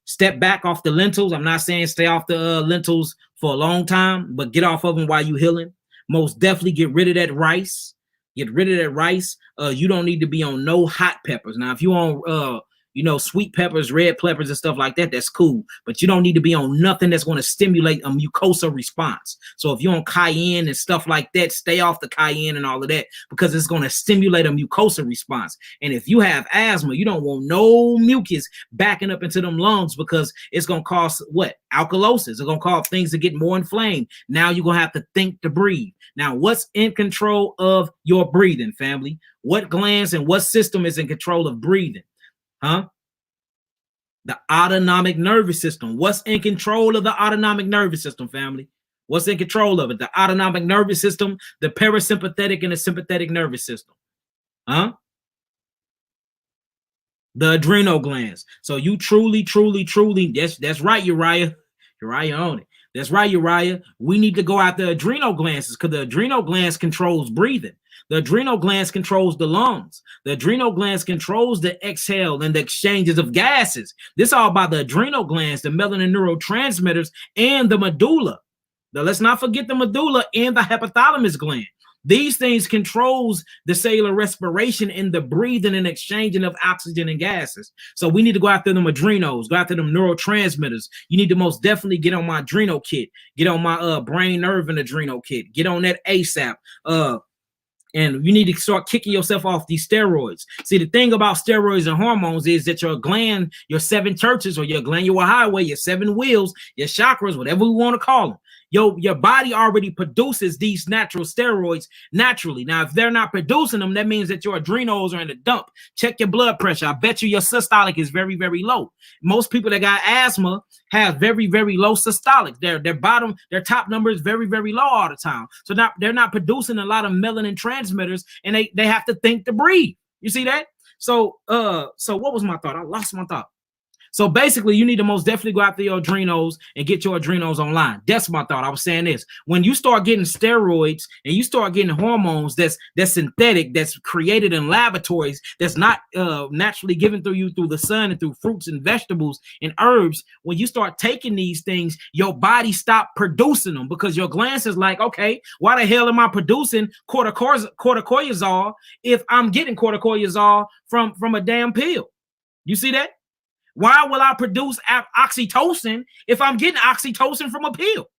Step back off the lentils. I'm not saying stay off the lentils for a long time, but get off of them while you healing. Most definitely get rid of that rice. Get rid of that rice. You don't need to be on no hot peppers. Now, if you on sweet peppers, red peppers, and stuff like that, that's cool. But you don't need to be on nothing that's going to stimulate a mucosa response. So if you're on cayenne and stuff like that, stay off the cayenne and all of that, because it's going to stimulate a mucosa response. And if you have asthma, you don't want no mucus backing up into them lungs, because it's going to cause what? Alkalosis. It's going to cause things to get more inflamed. Now you're going to have to think to breathe. Now, what's in control of your breathing, family? What glands and what system is in control of breathing? The autonomic nervous system. What's in control of the autonomic nervous system, family? What's in control of it? The autonomic nervous system, the parasympathetic and the sympathetic nervous system. The adrenal glands. So you truly, that's right, Uriah. Uriah on it. That's right, Uriah. We need to go out the adrenal glands because the adrenal glands controls breathing. The adrenal glands controls the lungs. The adrenal glands controls the exhale and the exchanges of gases. This all by the adrenal glands, the melanin neurotransmitters, and the medulla. Now, let's not forget the medulla and the hypothalamus gland. These things controls the cellular respiration and the breathing and exchanging of oxygen and gases. So we need to go after them adrenals, go after them neurotransmitters. You need to most definitely get on my adrenal kit, get on my brain nerve and adrenal kit, get on that ASAP. And you need to start kicking yourself off these steroids. See, the thing about steroids and hormones is that your gland, your 7 churches or your glandular highway, your 7 wheels, your chakras, whatever we want to call them, your body already produces these natural steroids naturally. Now, if they're not producing them, that means that your adrenals are in the dump. Check your blood pressure. I bet you your systolic is very, very low. Most people that got asthma have very, very low systolic. Their top number is very, very low all the time. So now they're not producing a lot of melanin transmitters, and they have to think to breathe. You see that? So what was my thought? I lost my thought. So basically, you need to most definitely go after your adrenals and get your adrenals online. That's my thought. I was saying this. When you start getting steroids and you start getting hormones that's synthetic, that's created in laboratories, that's not naturally given through you through the sun and through fruits and vegetables and herbs, when you start taking these things, your body stop producing them because your glands is like, okay, why the hell am I producing corticosteroid if I'm getting corticosteroid from a damn pill? You see that? Why will I produce oxytocin if I'm getting oxytocin from a pill?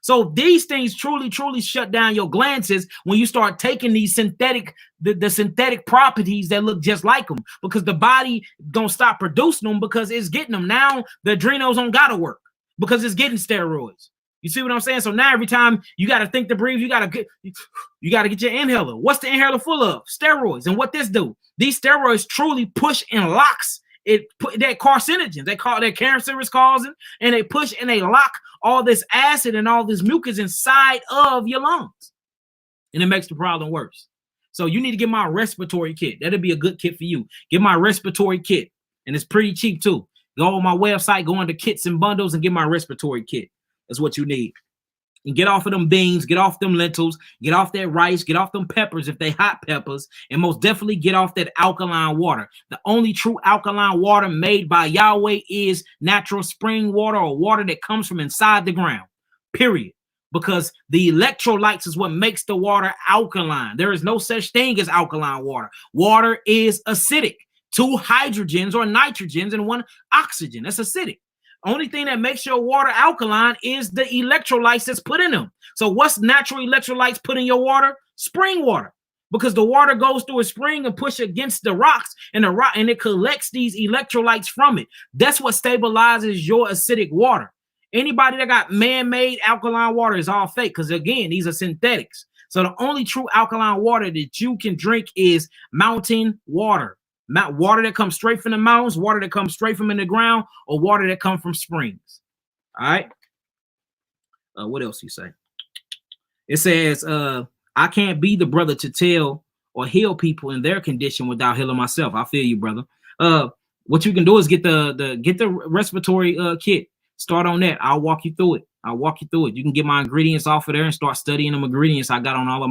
So these things truly shut down your glands when you start taking these synthetic, the synthetic properties that look just like them, because the body don't stop producing them because it's getting them. Now the adrenals don't gotta work because it's getting steroids. You see what I'm saying? So now every time you got to think to breathe, you got to get your inhaler. What's the inhaler full of? Steroids. And what this do? These steroids truly push and locks that carcinogens, they call that cancer is causing, and they push and they lock all this acid and all this mucus inside of your lungs, and it makes the problem worse. So you need to get my respiratory kit. That'll be a good kit for you. Get my respiratory kit, and it's pretty cheap too. Go on my website, go into kits and bundles, and get my respiratory kit. That's what you need. And get off of them beans, get off them lentils, get off that rice, get off them peppers if they hot peppers, and most definitely get off that alkaline water. The only true alkaline water made by Yahweh is natural spring water or water that comes from inside the ground, period. Because the electrolytes is what makes the water alkaline. There is no such thing as alkaline water. Water is acidic. 2 hydrogens or nitrogens and 1 oxygen. That's acidic. Only thing that makes your water alkaline is the electrolytes that's put in them. So what's natural electrolytes put in your water? Spring water. Because the water goes through a spring and push against the rocks and it collects these electrolytes from it. That's what stabilizes your acidic water. Anybody that got man-made alkaline water is all fake because, again, these are synthetics. So the only true alkaline water that you can drink is mountain water. Water that comes straight from the mountains, water that comes straight from in the ground, or water that comes from springs. All right. What else you say? It says, I can't be the brother to tell or heal people in their condition without healing myself. I feel you, brother. What you can do is get the respiratory kit. Start on that. I'll walk you through it. You can get my ingredients off of there and start studying them ingredients I got on all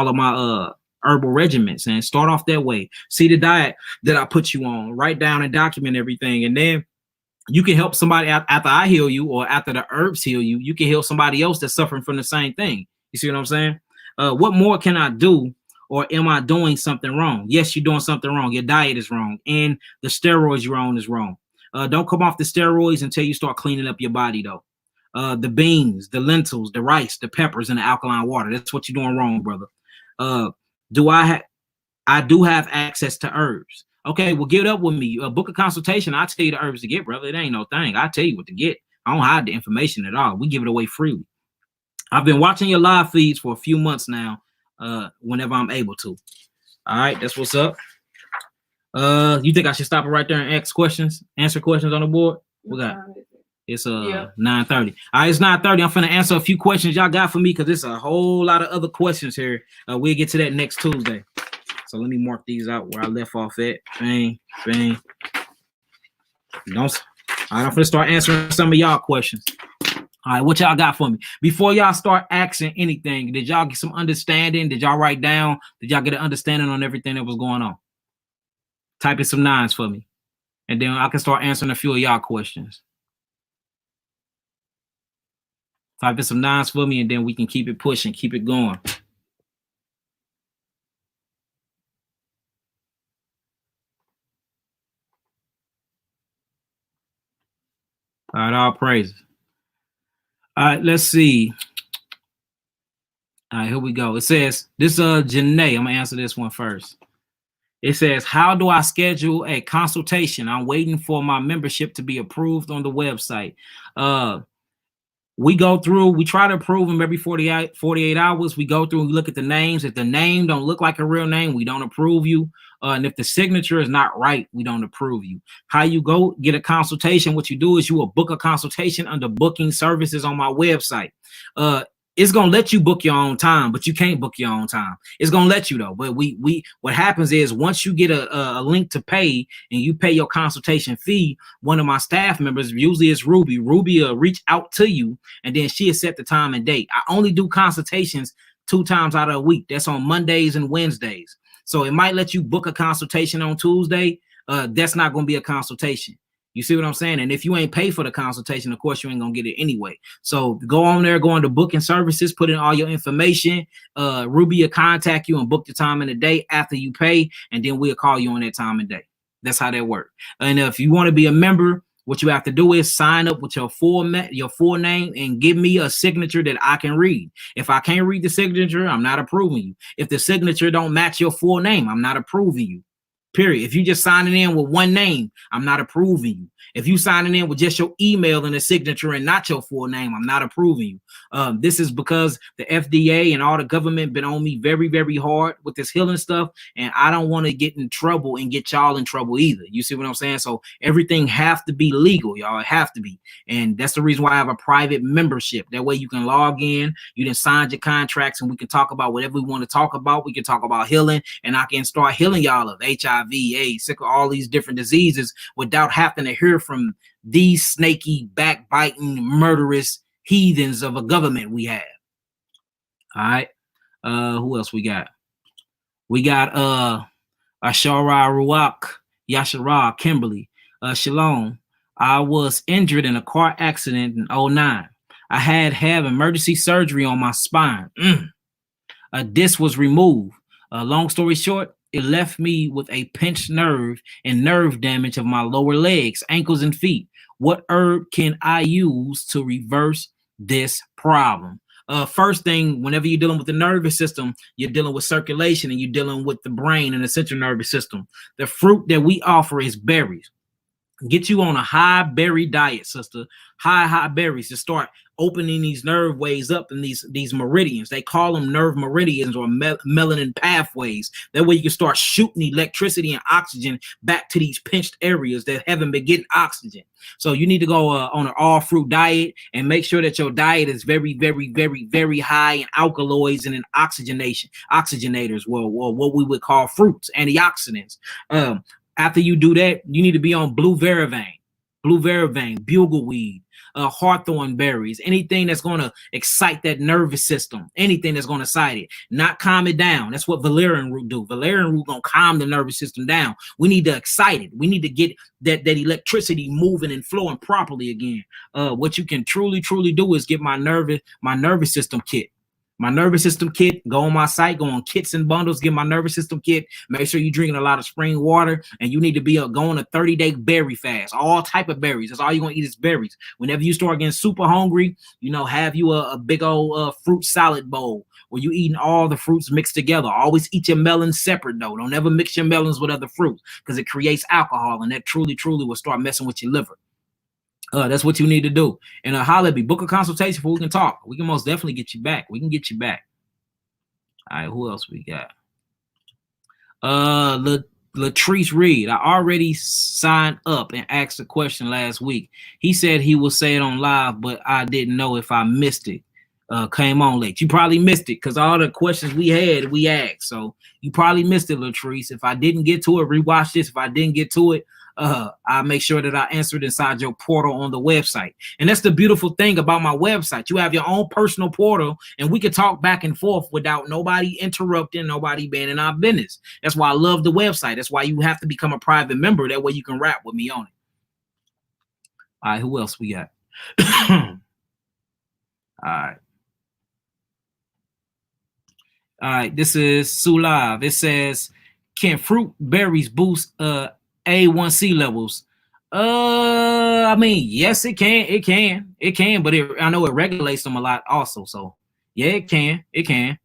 of my herbal regimens, and start off that way. See the diet that I put you on, write down and document everything, and then you can help somebody out after I heal you or after the herbs heal you. You can heal somebody else that's suffering from the same thing. You see what I'm saying? What more can I do, or am I doing something wrong? Yes, you're doing something wrong. Your diet is wrong, and the steroids you're on is wrong. Don't come off the steroids until you start cleaning up your body, though. The beans, the lentils, the rice, the peppers, and the alkaline water. That's what you're doing wrong, brother. I do have access to herbs. Okay, well, get up with me. Book a consultation. I'll tell you the herbs to get, brother. It ain't no thing. I'll tell you what to get. I don't hide the information at all. We give it away freely. I've been watching your live feeds for a few months now, whenever I'm able to. All right, that's what's up. You think I should stop it right there and answer questions on the board? We got it's 9:30. All right, it's 9:30. I'm finna answer a few questions y'all got for me because there's a whole lot of other questions here. We'll get to that next Tuesday. So let me mark these out where I left off at. Bang. I'm finna start answering some of y'all questions. All right, what y'all got for me? Before y'all start asking anything, did y'all get some understanding? Did y'all write down? Did y'all get an understanding on everything that was going on? Type in some 9s for me. And then I can start answering a few of y'all questions. Type in some 9s for me, and then we can keep it pushing, keep it going. All right, all praises. All right, let's see. All right, here we go. It says, this Janae, I'm gonna answer this one first. It says, how do I schedule a consultation? I'm waiting for my membership to be approved on the website. We go through, we try to approve them every 48 hours. We go through and look at the names. If the name don't look like a real name, we don't approve you. And if the signature is not right, we don't approve you. How you go get a consultation, what you do is you will book a consultation under booking services on my website. It's gonna let you book your own time, but you can't book your own time. It's gonna let you though. But what happens is once you get a link to pay and you pay your consultation fee, one of my staff members, usually it's Ruby will reach out to you, and then she'll set the time and date. I only do consultations 2 times out of a week. That's on Mondays and Wednesdays. So it might let you book a consultation on Tuesday. That's not gonna be a consultation. You see what I'm saying? And if you ain't pay for the consultation, of course, you ain't going to get it anyway. So go on there, go into booking services, put in all your information. Ruby will contact you and book the time and the day after you pay, and then we'll call you on that time and day. That's how that works. And if you want to be a member, what you have to do is sign up with your full name and give me a signature that I can read. If I can't read the signature, I'm not approving you. If the signature don't match your full name, I'm not approving you. Period. If you just signing in with one name, I'm not approving you. If you signing in with just your email and a signature and not your full name, I'm not approving you. This is because the FDA and all the government been on me very, very hard with this healing stuff, and I don't want to get in trouble and get y'all in trouble either. You see what I'm saying? So everything have to be legal, y'all. It have to be, and that's the reason why I have a private membership. That way you can log in, you can sign your contracts, and we can talk about whatever we want to talk about. We can talk about healing, and I can start healing y'all of HIV, AIDS, sickle, all these different diseases without having to hear from these snaky, backbiting, murderous heathens of a government we have. All right. Who else we got? We got Ashara Ruak, Yashara, Kimberly, Shalom. I was injured in a car accident in 2009. I had to have emergency surgery on my spine. A disc was removed. Long story short, it left me with a pinched nerve and nerve damage of my lower legs, ankles, and feet. What herb can I use to reverse this problem? First thing, whenever you're dealing with the nervous system, you're dealing with circulation and you're dealing with the brain and the central nervous system. The fruit that we offer is berries. Get you on a high berry diet, sister. High berries to start opening these nerve ways up in these meridians. They call them nerve meridians or melanin pathways. That way you can start shooting electricity and oxygen back to these pinched areas that haven't been getting oxygen. So you need to go on an all fruit diet and make sure that your diet is very, very, very, very high in alkaloids and in oxygenators, well, what we would call fruits, antioxidants. After you do that, you need to be on blue vervain, bugleweed, hawthorn berries, anything that's going to excite that nervous system, anything that's going to excite it, not calm it down. That's what valerian root do. Valerian root going to calm the nervous system down. We need to excite it. We need to get that electricity moving and flowing properly again. What you can truly do is get my nervous system kit. My nervous system kit, go on my site, go on Kits and Bundles, get my nervous system kit. Make sure you're drinking a lot of spring water, and you need to be going a 30-day berry fast. All type of berries. That's all you're going to eat is berries. Whenever you start getting super hungry, have you a big old fruit salad bowl where you eating all the fruits mixed together. Always eat your melons separate, though. Don't ever mix your melons with other fruits because it creates alcohol, and that truly will start messing with your liver. That's what you need to do. And holler at me, book a consultation before we can talk. We can most definitely get you back. We can get you back. All right, who else we got? Latrice Reed. I already signed up and asked a question last week. He said he will say it on live, but I didn't know if I missed it. Came on late. You probably missed it because all the questions we asked. So you probably missed it, Latrice. If I didn't get to it, rewatch this. If I didn't get to it, I make sure that I answer it inside your portal on the website. And that's the beautiful thing about my website. You have your own personal portal, and we can talk back and forth without nobody interrupting, nobody being in our business. That's why I love the website. That's why you have to become a private member. That way you can rap with me on it. All right, who else we got? All right, this is Sulav. It says, can fruit berries boost A1C levels? I mean, yes, it can, but I know it regulates them a lot also. So yeah, it can.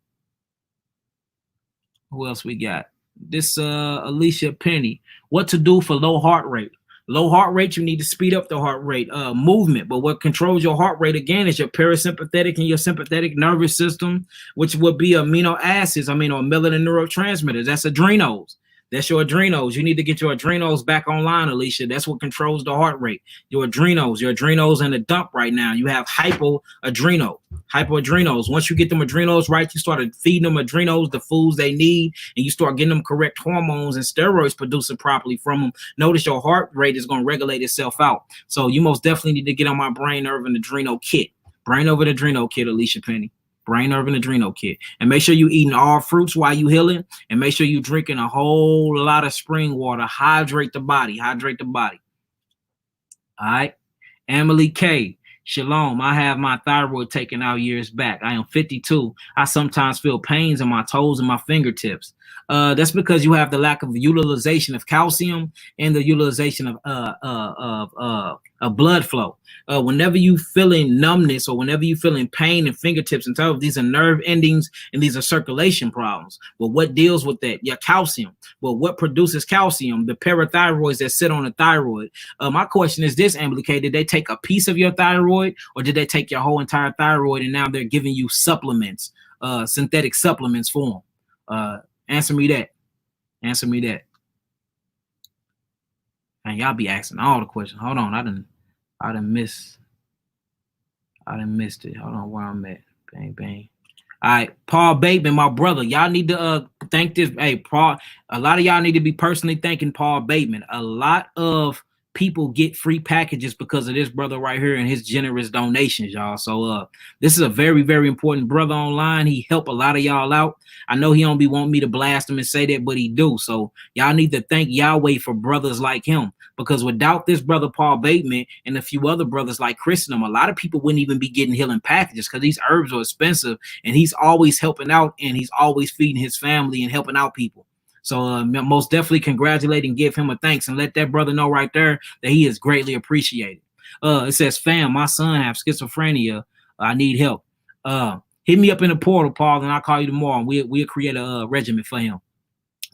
Who else we got? This Alicia Penny. What to do for low heart rate? Low heart rate, you need to speed up the heart rate movement. But what controls your heart rate again is your parasympathetic and your sympathetic nervous system, which would be amino acids, or melanin neurotransmitters. That's adrenals. That's your adrenals. You need to get your adrenals back online, Alicia. That's what controls the heart rate. Your adrenals in the dump right now. You have hypoadrenals. Once you get them adrenals right, you start feeding them adrenals the foods they need, and you start getting them correct hormones and steroids producing properly from them. Notice your heart rate is going to regulate itself out. So you most definitely need to get on my brain, nerve, and adrenal kit. Brain, nerve, and adrenal kit, Alicia Penny. Brain, nerve, and adrenal kit. And make sure you eating all fruits while you healing, and make sure you drinking a whole lot of spring water. Hydrate the body. All right. Emily K. Shalom. I have my thyroid taken out years back. I am 52. I sometimes feel pains in my toes and my fingertips. That's because you have the lack of utilization of calcium and the utilization of blood flow. Whenever you feeling numbness or whenever you feeling pain in fingertips and toes, these are nerve endings and these are circulation problems. Well, what deals with that? Your calcium. Well, what produces calcium? The parathyroids that sit on the thyroid. My question is this, Emily K, did they take a piece of your thyroid, or did they take your whole entire thyroid and now they're giving you supplements, synthetic supplements for them? Answer me that. And y'all be asking all the questions. Hold on, I done missed it. Hold on, where I'm at. Bang, bang. All right, Paul Bateman, my brother. Y'all need to thank this. Hey, Paul, a lot of y'all need to be personally thanking Paul Bateman. A lot of people get free packages because of this brother right here and his generous donations, y'all. So this is a very, very important brother online. He helped a lot of y'all out. I know he don't be wanting me to blast him and say that, but he do. So y'all need to thank Yahweh for brothers like him, because without this brother Paul Bateman and a few other brothers like Chris and them, a lot of people wouldn't even be getting healing packages because these herbs are expensive, and he's always helping out, and he's always feeding his family and helping out people. So most definitely congratulate and give him a thanks, and let that brother know right there that he is greatly appreciated. It says, fam, my son have schizophrenia. I need help. Hit me up in the portal, Paul, and I'll call you tomorrow, and we'll create a regimen for him.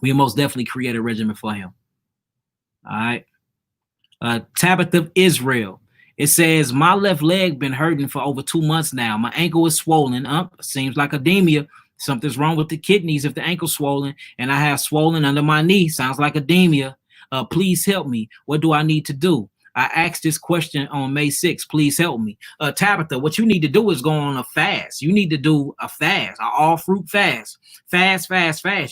We'll most definitely create a regimen for him. All right. Tabitha Israel. It says, my left leg been hurting for over 2 months now. My ankle is swollen up. Seems like edema. Something's wrong with the kidneys if the ankle's swollen, and I have swollen under my knee. Sounds like edema. Please help me. What do I need to do? I asked this question on May 6th. Please help me. Tabitha, what you need to do is go on a fast. You need to do a fast, an all fruit fast. Fast.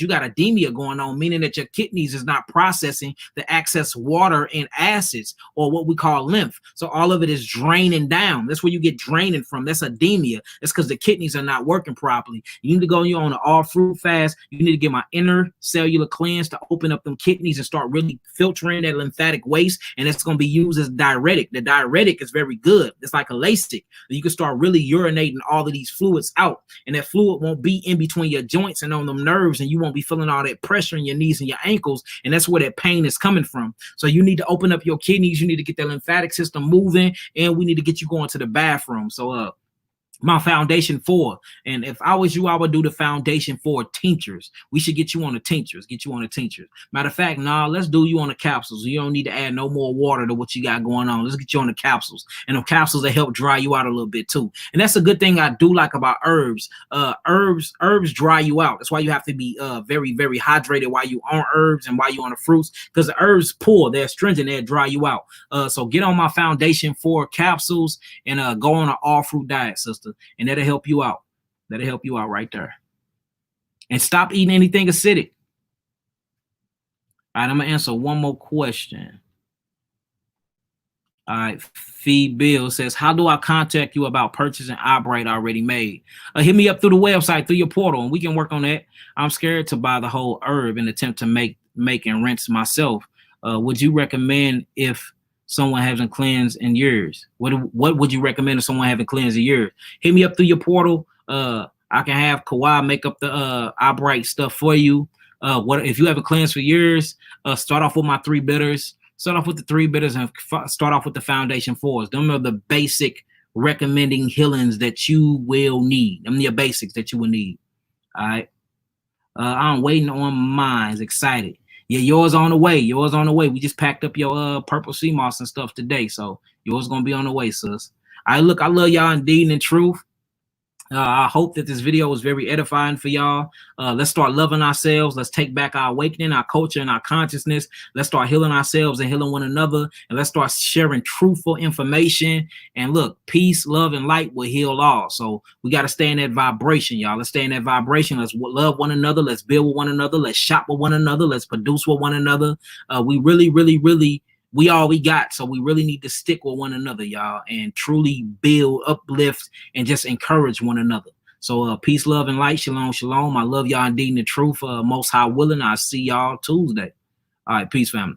You got edema going on, meaning that your kidneys is not processing the excess water and acids, or what we call lymph. So all of it is draining down. That's where you get draining from. That's edema. That's because the kidneys are not working properly. You need to go on an all fruit fast. You need to get my inner cellular cleanse to open up them kidneys and start really filtering that lymphatic waste. And it's going to be used as diuretic. The diuretic is very good. It's like a Lasix. You can start really urinating all of these fluids out, and that fluid won't be in between your joints and on them nerves, and you won't be feeling all that pressure in your knees and your ankles, and that's where that pain is coming from. So you need to open up your kidneys. You need to get that lymphatic system moving, and we need to get you going to the bathroom. So my foundation 4, and if I was you, I would do the foundation 4 tinctures. We should get you on the tinctures. Matter of fact, let's do you on the capsules. You don't need to add no more water to what you got going on. Let's get you on the capsules, and the capsules that help dry you out a little bit too. And that's a good thing I do like about herbs. Herbs dry you out. That's why you have to be very, very hydrated while you on herbs and while you on the fruits, because the herbs they're astringent, they dry you out. So get on my foundation 4 capsules and go on an all fruit diet, sister. And that'll help you out. Right there. And stop eating anything acidic. All right, I'm gonna answer one more question. All right, Feed Bill says, how do I contact you about purchasing Eyebright already made? Hit me up through the website, through your portal, and we can work on that. I'm scared to buy the whole herb and attempt to make and rinse myself. Would you recommend if someone hasn't cleansed in years? What would you recommend if someone haven't cleansed in years? Hit me up through your portal. I can have Kawhi make up the Eyebright stuff for you. What if you haven't cleansed for years? Start off with my 3 bitters. Start off with the 3 bitters and start off with the foundation 4s. Them are the basic recommending healings that you will need. Them are your basics that you will need. All right. I'm waiting on mine. Excited. Yeah, yours on the way. Yours on the way. We just packed up your purple sea moss and stuff today. So yours gonna be on the way, sis. All right, look, I love y'all indeed and in truth. I hope that this video was very edifying for y'all. Let's start loving ourselves. Let's take back our awakening, our culture, and our consciousness. Let's start healing ourselves and healing one another. And let's start sharing truthful information. And look, peace, love, and light will heal all. So we got to stay in that vibration, y'all. Let's stay in that vibration. Let's love one another. Let's build with one another. Let's shop with one another. Let's produce with one another. We really we all we got, so we really need to stick with one another, y'all, and truly build, uplift, and just encourage one another. So peace, love, and light. Shalom, shalom. I love y'all indeed in the truth. Most High willing, I'll see y'all Tuesday. All right, peace, family.